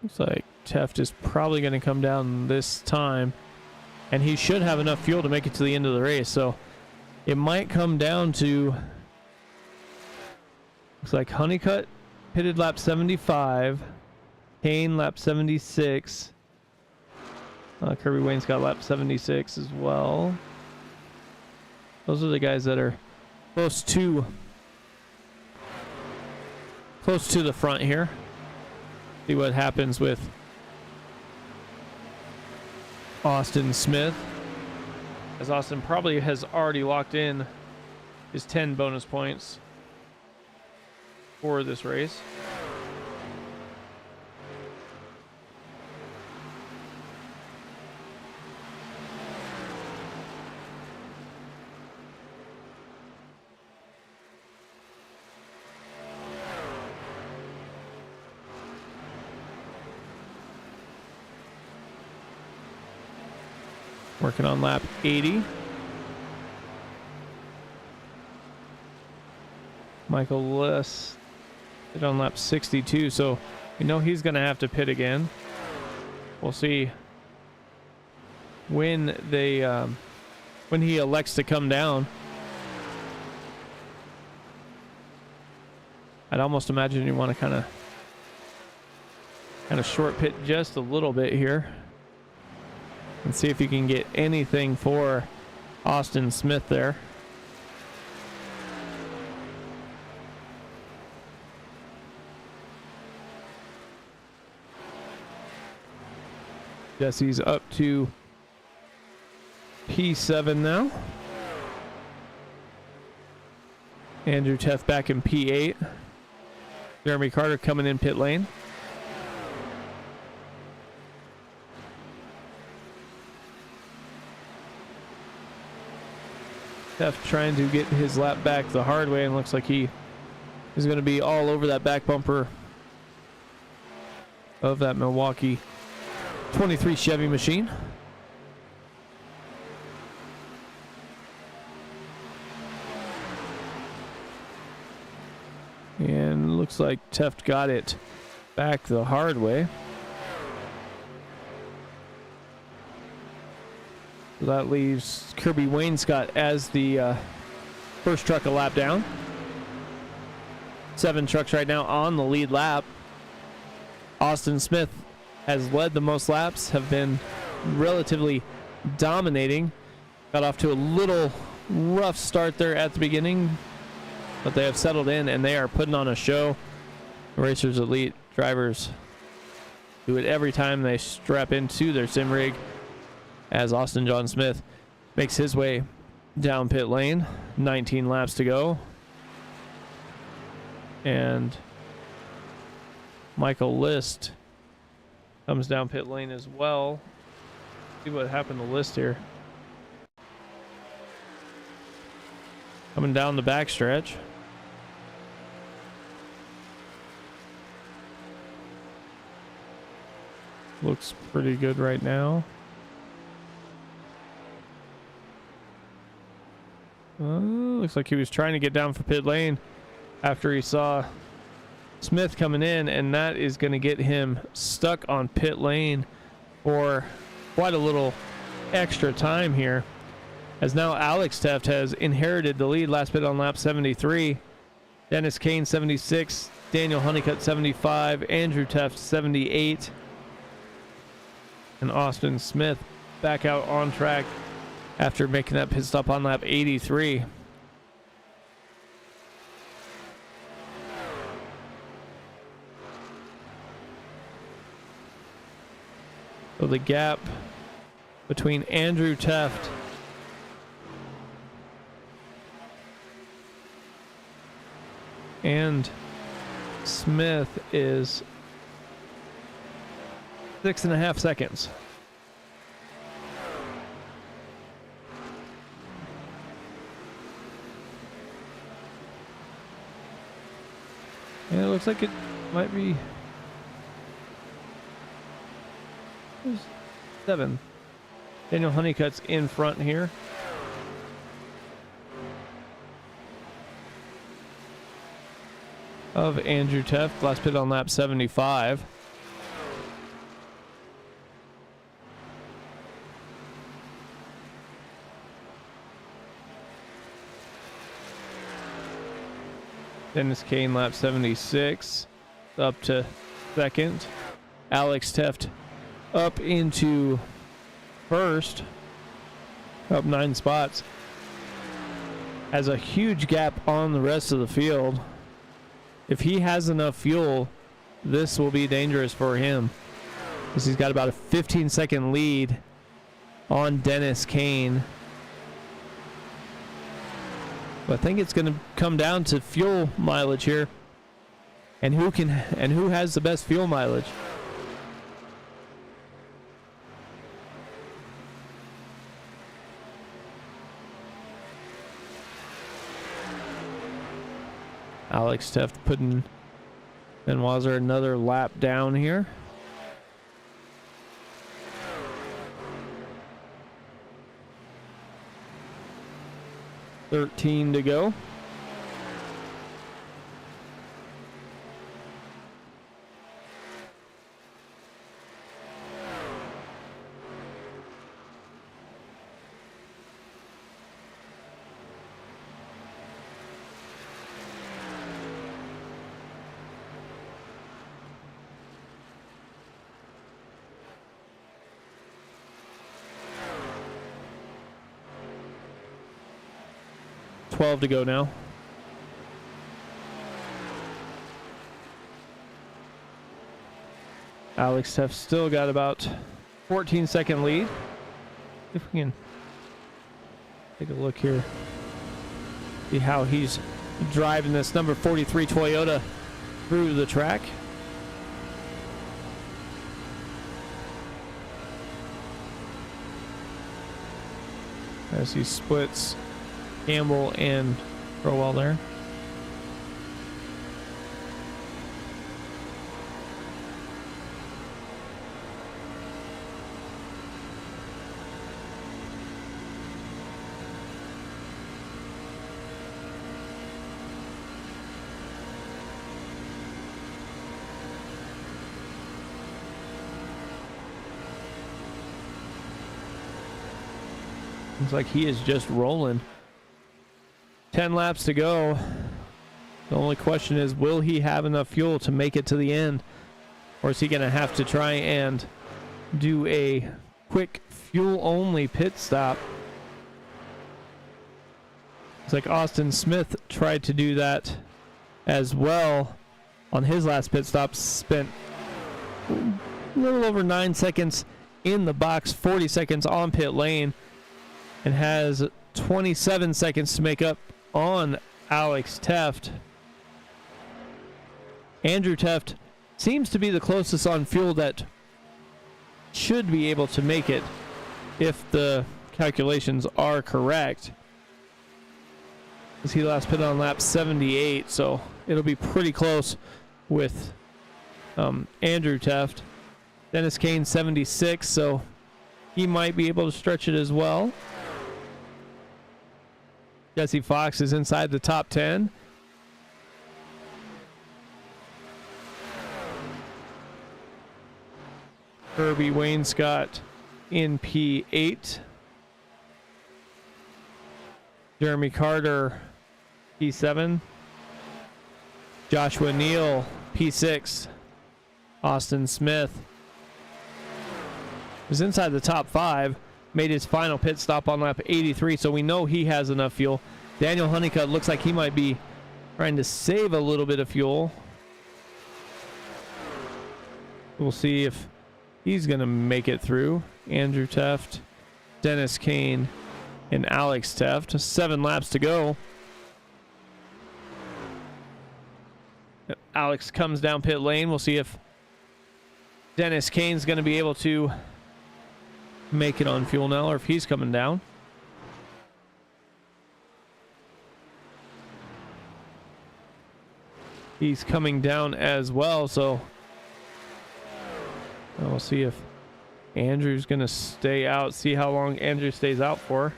Looks like Teft is probably going to come down this time, and he should have enough fuel to make it to the end of the race. So it might come down to, looks like Honeycutt pitted lap 75, Kane lap 76, Kirby Wayne's got lap 76 as well. Those are the guys that are close to the front here. See what happens with Austin Smith, as Austin probably has already locked in his 10 bonus points for this race. Working on lap 80. Michael Liss hit on lap 62, so we know he's going to have to pit again. We'll see when he elects to come down. I'd almost imagine you want to kind of short pit just a little bit here and see if you can get anything for Austin Smith there. Jesse's up to P7 now. Andrew Teff back in P8. Jeremy Carter coming in pit lane. Teff trying to get his lap back the hard way, and looks like he is going to be all over that back bumper of that Milwaukee 23 Chevy machine. And looks like Teft got it back the hard way. So that leaves Kirby Wainscott as the first truck a lap down. 7 trucks right now on the lead lap. Austin Smith has led the most laps, have been relatively dominating. Got off to a little rough start there at the beginning, but they have settled in and they are putting on a show. Racers Elite drivers do it every time they strap into their sim rig, as Austin John Smith makes his way down pit lane. 19 laps to go. And Michael List comes down pit lane as well. See what happened to List here. Coming down the backstretch. Looks pretty good right now. Looks like he was trying to get down for pit lane after he saw Smith coming in, and that is going to get him stuck on pit lane for quite a little extra time here, as now Alex Teft has inherited the lead. Last pit on lap 73. Dennis Kane 76, Daniel Honeycutt 75, Andrew Teft 78, And Austin Smith back out on track after making that pit stop on lap 83. So the gap between Andrew Teft and Smith is 6.5 seconds. And it looks like it might be 7. Daniel Honeycutt's in front here. Of Andrew Teft, last pit on lap 75. Dennis Kane, lap 76, up to second. Alex Teft up into first, up 9 spots. Has a huge gap on the rest of the field. If he has enough fuel, this will be dangerous for him, because he's got about a 15-second lead on Dennis Kane. But I think it's going to come down to fuel mileage here, and who has the best fuel mileage. Alex Teft putting Benoit another lap down here. $13 to go. $12 to go now. Alex Teft still got about 14-second lead. If we can take a look here, see how he's driving this number 43 Toyota through the track. As he splits Campbell and Crowell there. Looks like he is just rolling. 10 laps to go. The only question is, will he have enough fuel to make it to the end? Or is he going to have to try and do a quick fuel-only pit stop? It's like Austin Smith tried to do that as well on his last pit stop. Spent a little over 9 seconds in the box, 40 seconds on pit lane, and has 27 seconds to make up on Alex Teft. Andrew Teft seems to be the closest on fuel that should be able to make it if the calculations are correct. As he last pit on lap 78, so it'll be pretty close with Andrew Teft. Dennis Kane 76, so he might be able to stretch it as well. Jesse Fox is inside the top 10. Kirby Wayne Scott in P8. Jeremy Carter P7. Joshua Neal P6. Austin Smith was inside the top 5, made his final pit stop on lap 83, so we know he has enough fuel. Daniel Honeycutt looks like he might be trying to save a little bit of fuel. We'll see if he's going to make it through. Andrew Teft, Dennis Kane, and Alex Teft. 7 laps to go. Alex comes down pit lane. We'll see if Dennis Kane's going to be able to make it on fuel now, or if he's coming down. He's coming down as well, so we'll see if Andrew's going to stay out, see how long Andrew stays out for.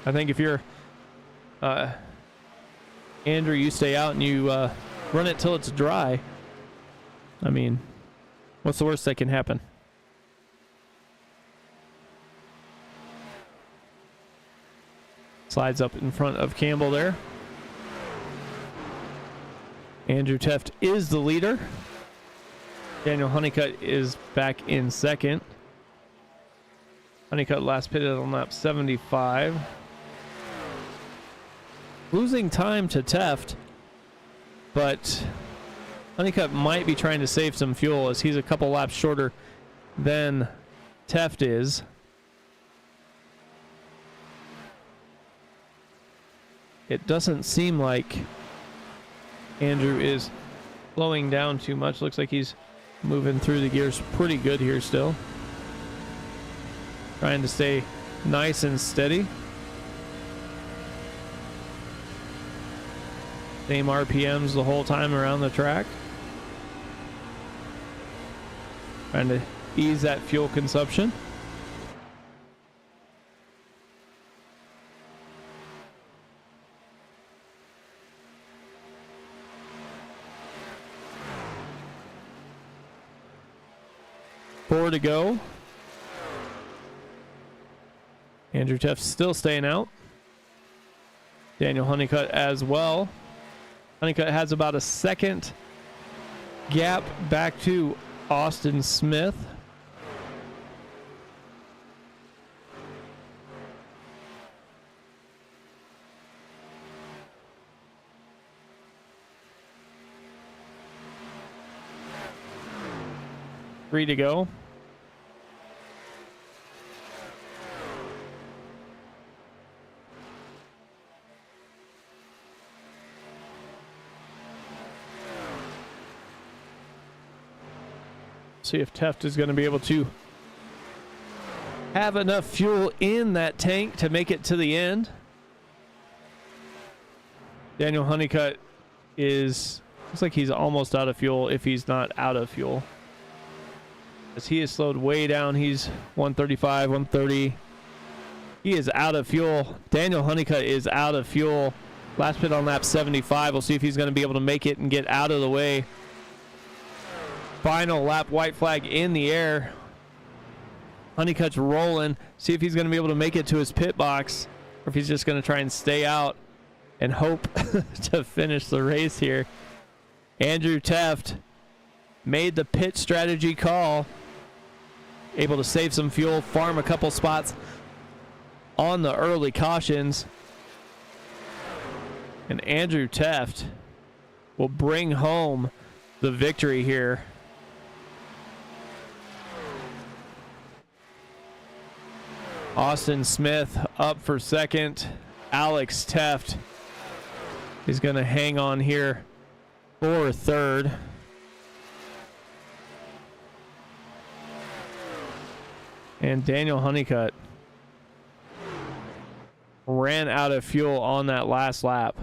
I think if you're Andrew, you stay out and you run it till it's dry. I mean, what's the worst that can happen? Slides up in front of Campbell there. Andrew Teft is the leader. Daniel Honeycutt is back in second. Honeycutt last pitted on lap 75. Losing time to Teft, but Honeycutt might be trying to save some fuel as he's a couple laps shorter than Teft is. It doesn't seem like Andrew is slowing down too much. Looks like he's moving through the gears pretty good here still. Trying to stay nice and steady. Same RPMs the whole time around the track. Trying to ease that fuel consumption. Four to go. Andrew Teft still staying out. Daniel Honeycutt as well. Honeycutt has about a second gap back to Austin Smith. Three to go. See if Teft is going to be able to have enough fuel in that tank to make it to the end. Daniel Honeycutt looks like he's almost out of fuel, if he's not out of fuel, as he is slowed way down. He's 135, 130. He is out of fuel. Daniel Honeycutt is out of fuel. Last pit on lap 75. We'll see if he's going to be able to make it and get out of the way. Final lap, white flag in the air. Honeycutt's rolling. See if he's going to be able to make it to his pit box, or if he's just going to try and stay out and hope to finish the race here. Andrew Teft made the pit strategy call. Able to save some fuel, farm a couple spots on the early cautions. And Andrew Teft will bring home the victory here. Austin Smith up for second. Alex Teft is going to hang on here for third. And Daniel Honeycutt ran out of fuel on that last lap.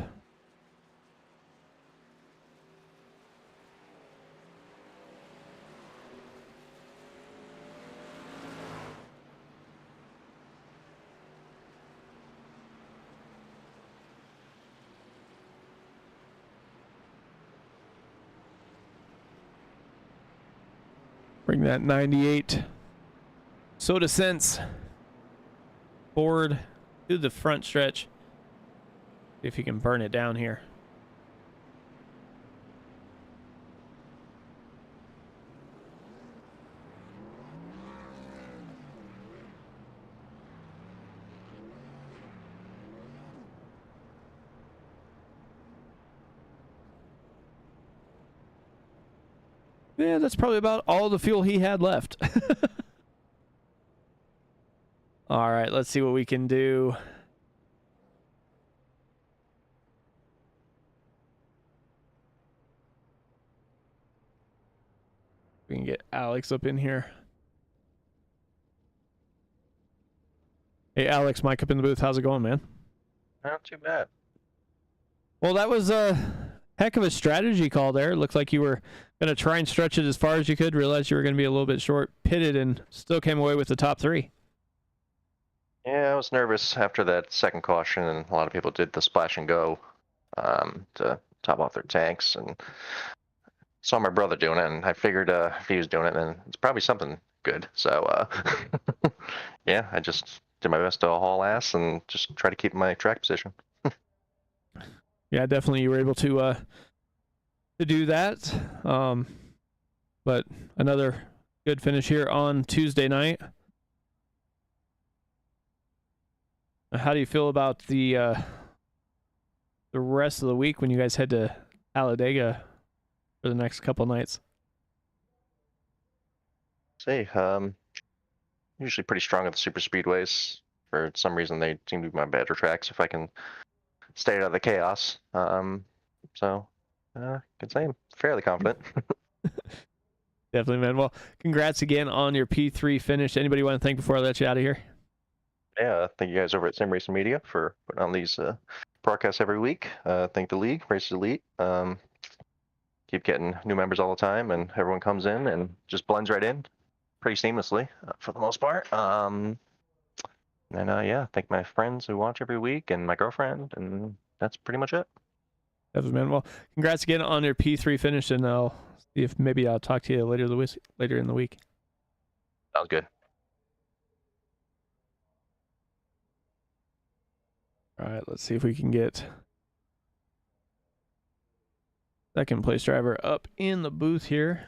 Bring that 98 Soda Sense forward to the front stretch. See if he can burn it down here. Yeah, that's probably about all the fuel he had left. All right, let's see what we can do. We can get Alex up in here. Hey, Alex, Mike up in the booth. How's it going, man? Not too bad. Well, that was a heck of a strategy call there. It looked like you were going to try and stretch it as far as you could, realize you were going to be a little bit short, pitted, and still came away with the top 3. Yeah, I was nervous after that second caution, and a lot of people did the splash and go to top off their tanks, and saw my brother doing it, and I figured if he was doing it, then it's probably something good. So, yeah, I just did my best to haul ass and just try to keep my track position. Yeah, definitely you were able to do that. But another good finish here on Tuesday night. How do you feel about the rest of the week when you guys head to Talladega for the next couple nights? See, usually pretty strong at the super speedways. For some reason, they seem to be my better tracks if I can stay out of the chaos. So, can say I'm fairly confident. Definitely, man. Well, congrats again on your P3 finish. Anybody want to thank before I let you out of here? Yeah, thank you guys over at Sim Racing Media for putting on these broadcasts every week. Thank the league, Races Elite. Keep getting new members all the time, and everyone comes in and just blends right in pretty seamlessly for the most part. And yeah, thank my friends who watch every week and my girlfriend, and that's pretty much it. Definitely, man. Well, congrats again on your P3 finish, and I'll see if maybe I'll talk to you later in the week. Sounds good. All right, let's see if we can get second place driver up in the booth here.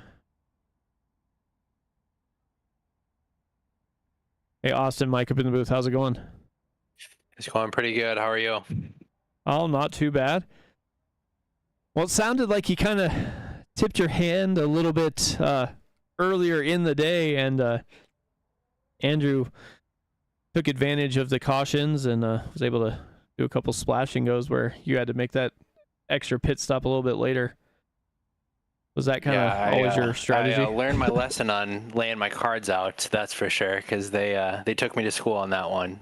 Hey, Austin, Mike up in the booth. How's it going? It's going pretty good. How are you? Oh, not too bad. Well, it sounded like you kind of tipped your hand a little bit earlier in the day, and Andrew took advantage of the cautions and was able to do a couple splash and goes where you had to make that extra pit stop a little bit later. Was that kind of always your strategy? I learned my lesson on laying my cards out, that's for sure, because they took me to school on that one.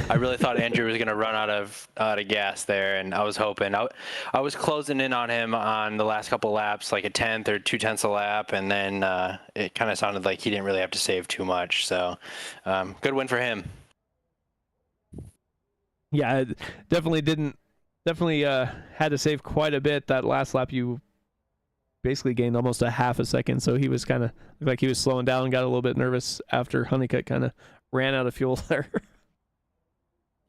I really thought Andrew was going to run out of gas there, and I was hoping. I was closing in on him on the last couple laps, like a 10th or 2/10 a lap, and then it kind of sounded like he didn't really have to save too much. So good win for him. Yeah, definitely had to save quite a bit. That last lap, you basically gained almost a half a second, so he was kind of like he was slowing down and got a little bit nervous after Honeycutt kind of ran out of fuel there.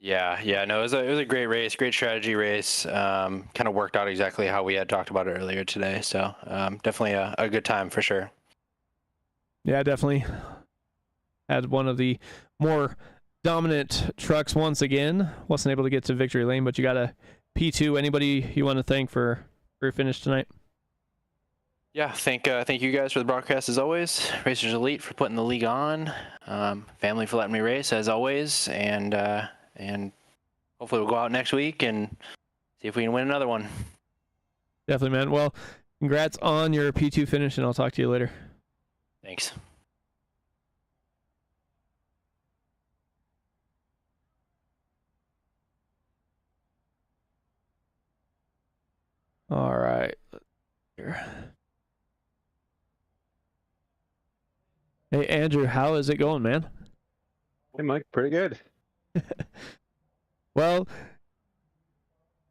Yeah, no, it was a great race, great strategy race. Kind of worked out exactly how we had talked about it earlier today. So definitely a good time for sure. Yeah, definitely had one of the more dominant trucks once again. Wasn't able to get to victory lane, but you got a P2. Anybody you want to thank for your finish tonight? Yeah, thank you guys for the broadcast as always. Racers Elite for putting the league on. Family for letting me race as always, and hopefully we'll go out next week and see if we can win another one. Definitely, man. Well, congrats on your P2 finish, and I'll talk to you later. Thanks. All right. Here. Hey, Andrew, how is it going, man? Hey, Mike, pretty good. Well,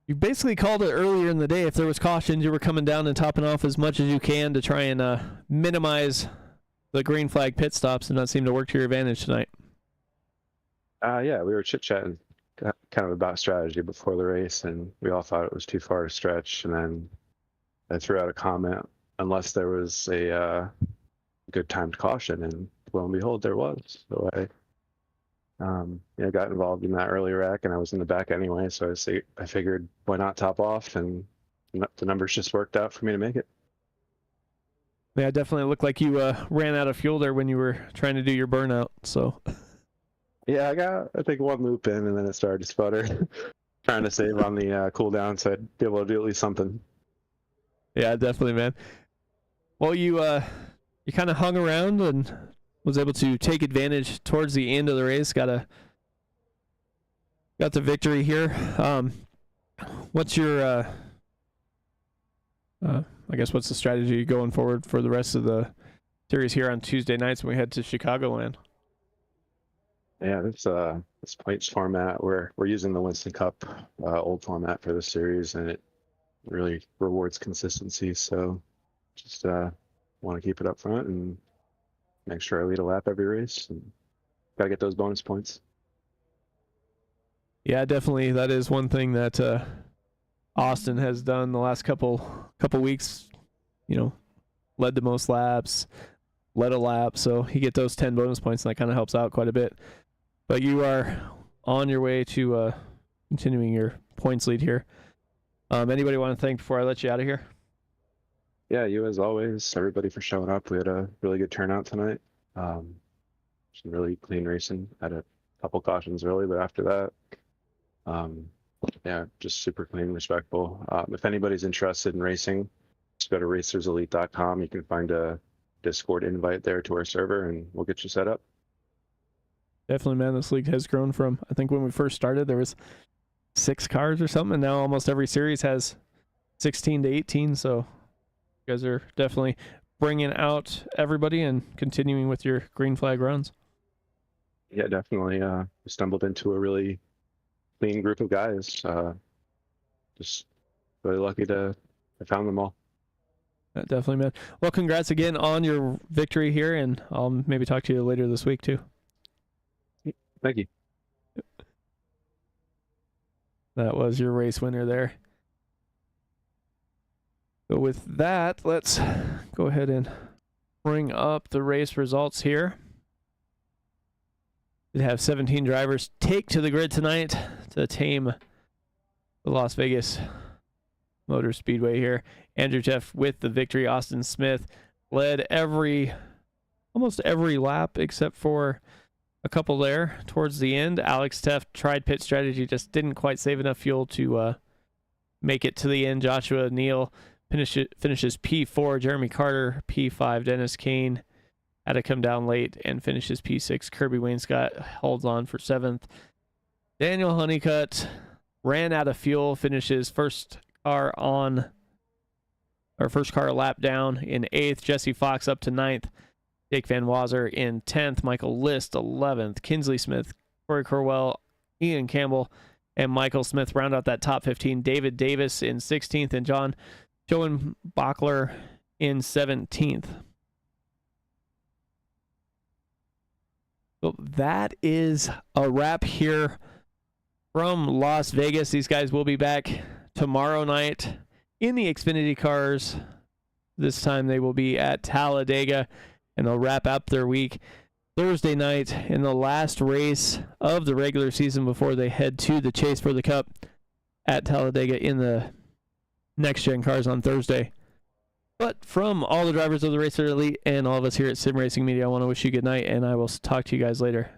you basically called it earlier in the day. If there was cautions, you were coming down and topping off as much as you can to try and minimize the green flag pit stops, and that seemed to work to your advantage tonight. Yeah, we were chit-chatting kind of about strategy before the race, and we all thought it was too far to stretch, and then I threw out a comment, unless there was a good timed caution, and lo and behold, there was. So I got involved in that early rack, and I was in the back anyway, so I figured why not top off, and the numbers just worked out for me to make it. Yeah, it definitely looked like you ran out of fuel there when you were trying to do your burnout. So Yeah, I think one loop in and then it started to sputter. Trying to save on the cooldown so I'd be able to do at least something. yeah, definitely, man. Well, you kind of hung around and was able to take advantage towards the end of the race. Got the victory here. What's your I guess what's the strategy going forward for the rest of the series here on Tuesday nights when we head to Chicagoland? Yeah, this points format we're using the Winston Cup old format for this series, and it really rewards consistency. So just want to keep it up front and make sure I lead a lap every race, and gotta get those bonus points. Yeah, definitely. That is one thing that Austin has done the last couple weeks. You know, led the most laps, led a lap, so he get those 10 bonus points, and that kind of helps out quite a bit. But you are on your way to continuing your points lead here. Anybody want to thank before I let you out of here? Yeah, you as always, everybody for showing up. We had a really good turnout tonight. Some really clean racing. Had a couple cautions early, but after that, yeah, just super clean, respectful. If anybody's interested in racing, just go to racerselite.com. You can find a Discord invite there to our server, and we'll get you set up. Definitely, man. This league has grown from, I think when we first started, there was 6 cars or something, and now almost every series has 16 to 18, so you guys are definitely bringing out everybody and continuing with your green flag runs. Yeah, definitely. We stumbled into a really clean group of guys. Just really lucky to have found them all. Definitely, man. Well, congrats again on your victory here, and I'll maybe talk to you later this week, too. Thank you. That was your race winner there. So with that, let's go ahead and bring up the race results here. We have 17 drivers take to the grid tonight to tame the Las Vegas Motor Speedway here. Andrew Jeff with the victory. Austin Smith led almost every lap except for a couple there towards the end. Alex Teff tried pit strategy, just didn't quite save enough fuel to make it to the end. Joshua Neal finishes P4. Jeremy Carter P5. Dennis Kane had to come down late and finishes P6. Kirby Wainscott holds on for 7th. Daniel Honeycutt ran out of fuel, finishes first car lap down in 8th. Jesse Fox up to 9th. Jake Van Wazer in 10th. Michael List 11th. Kinsley Smith, Corey Corwell, Ian Campbell, and Michael Smith round out that top 15. David Davis in 16th and John Schoenbachler in 17th. So that is a wrap here from Las Vegas. These guys will be back tomorrow night in the Xfinity cars. This time they will be at Talladega, and they'll wrap up their week Thursday night in the last race of the regular season before they head to the chase for the Cup at Talladega in the next-gen cars on Thursday. But from all the drivers of the Racer Elite and all of us here at Sim Racing Media, I want to wish you good night, and I will talk to you guys later.